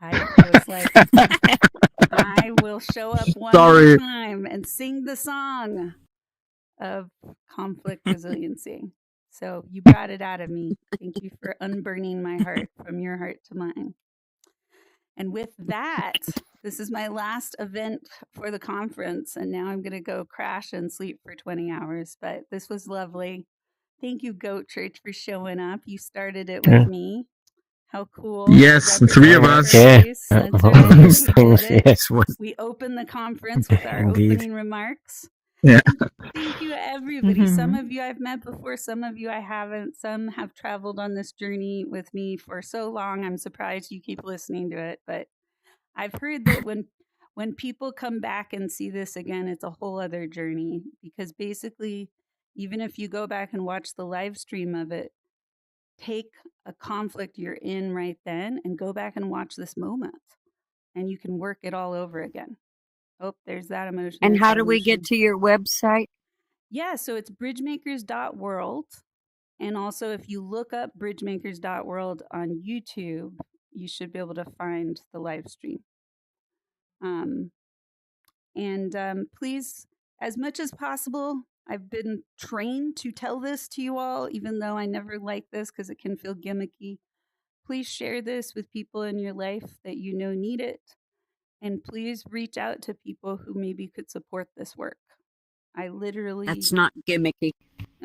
I was like, I will show up one more time and sing the song of conflict resiliency. So you brought it out of me. Thank you for unburning my heart from your heart to mine. And with that, this is my last event for the conference, and now I'm going to go crash and sleep for 20 hours. But this was lovely. Thank you, Goat Church, for showing up. You started it with me. How cool. Yes, the three of us. That's right. We did it. Yes, We opened the conference with our Indeed. opening remarks. Yeah. Thank you, everybody. Some of you I've met before, some of you I haven't. Some have traveled on this journey with me for so long. I'm surprised you keep listening to it. But I've heard that when people come back and see this again, it's a whole other journey, because basically, even if you go back and watch the live stream of it, take a conflict you're in right then and go back and watch this moment, and you can work it all over again. Oh, there's that emotion. And there's how that do we emotion. get to your website? Yeah, so it's bridgemakers.world. And also, if you look up bridgemakers.world on YouTube, you should be able to find the live stream. Please, as much as possible, I've been trained to tell this to you all, even though I never like this because it can feel gimmicky. Please share this with people in your life that you know need it. And please reach out to people who maybe could support this work. I literally... That's not gimmicky.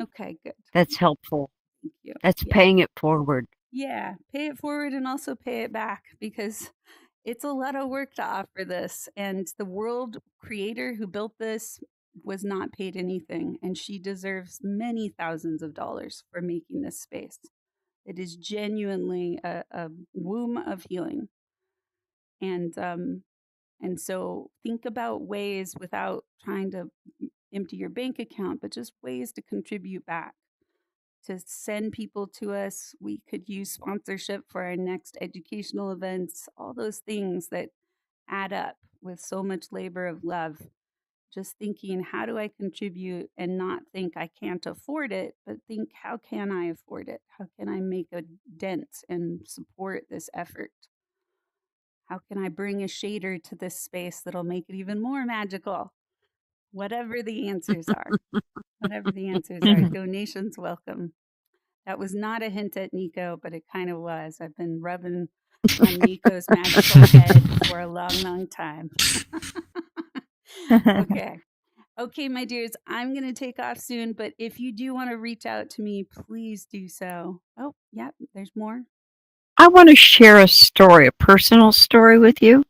Okay, good. That's helpful. Thank you. That's paying it forward. Yeah, pay it forward and also pay it back, because it's a lot of work to offer this. And the world creator who built this was not paid anything, and she deserves many thousands of dollars for making this space. It is genuinely a womb of healing. And so think about ways, without trying to empty your bank account, but just ways to contribute back, to send people to us. We could use sponsorship for our next educational events, all those things that add up with so much labor of love. Just thinking, how do I contribute, and not think I can't afford it, but think, how can I afford it? How can I make a dent and support this effort? How can I bring a shader to this space that'll make it even more magical? Whatever the answers are. Whatever the answers are, donations welcome. That was not a hint at Nico, but it kind of was. I've been rubbing on Nico's magical head for a long, long time. Okay, my dears, I'm going to take off soon, but if you do want to reach out to me, please do so. Oh, yeah, there's more. I want to share a story, a personal story with you.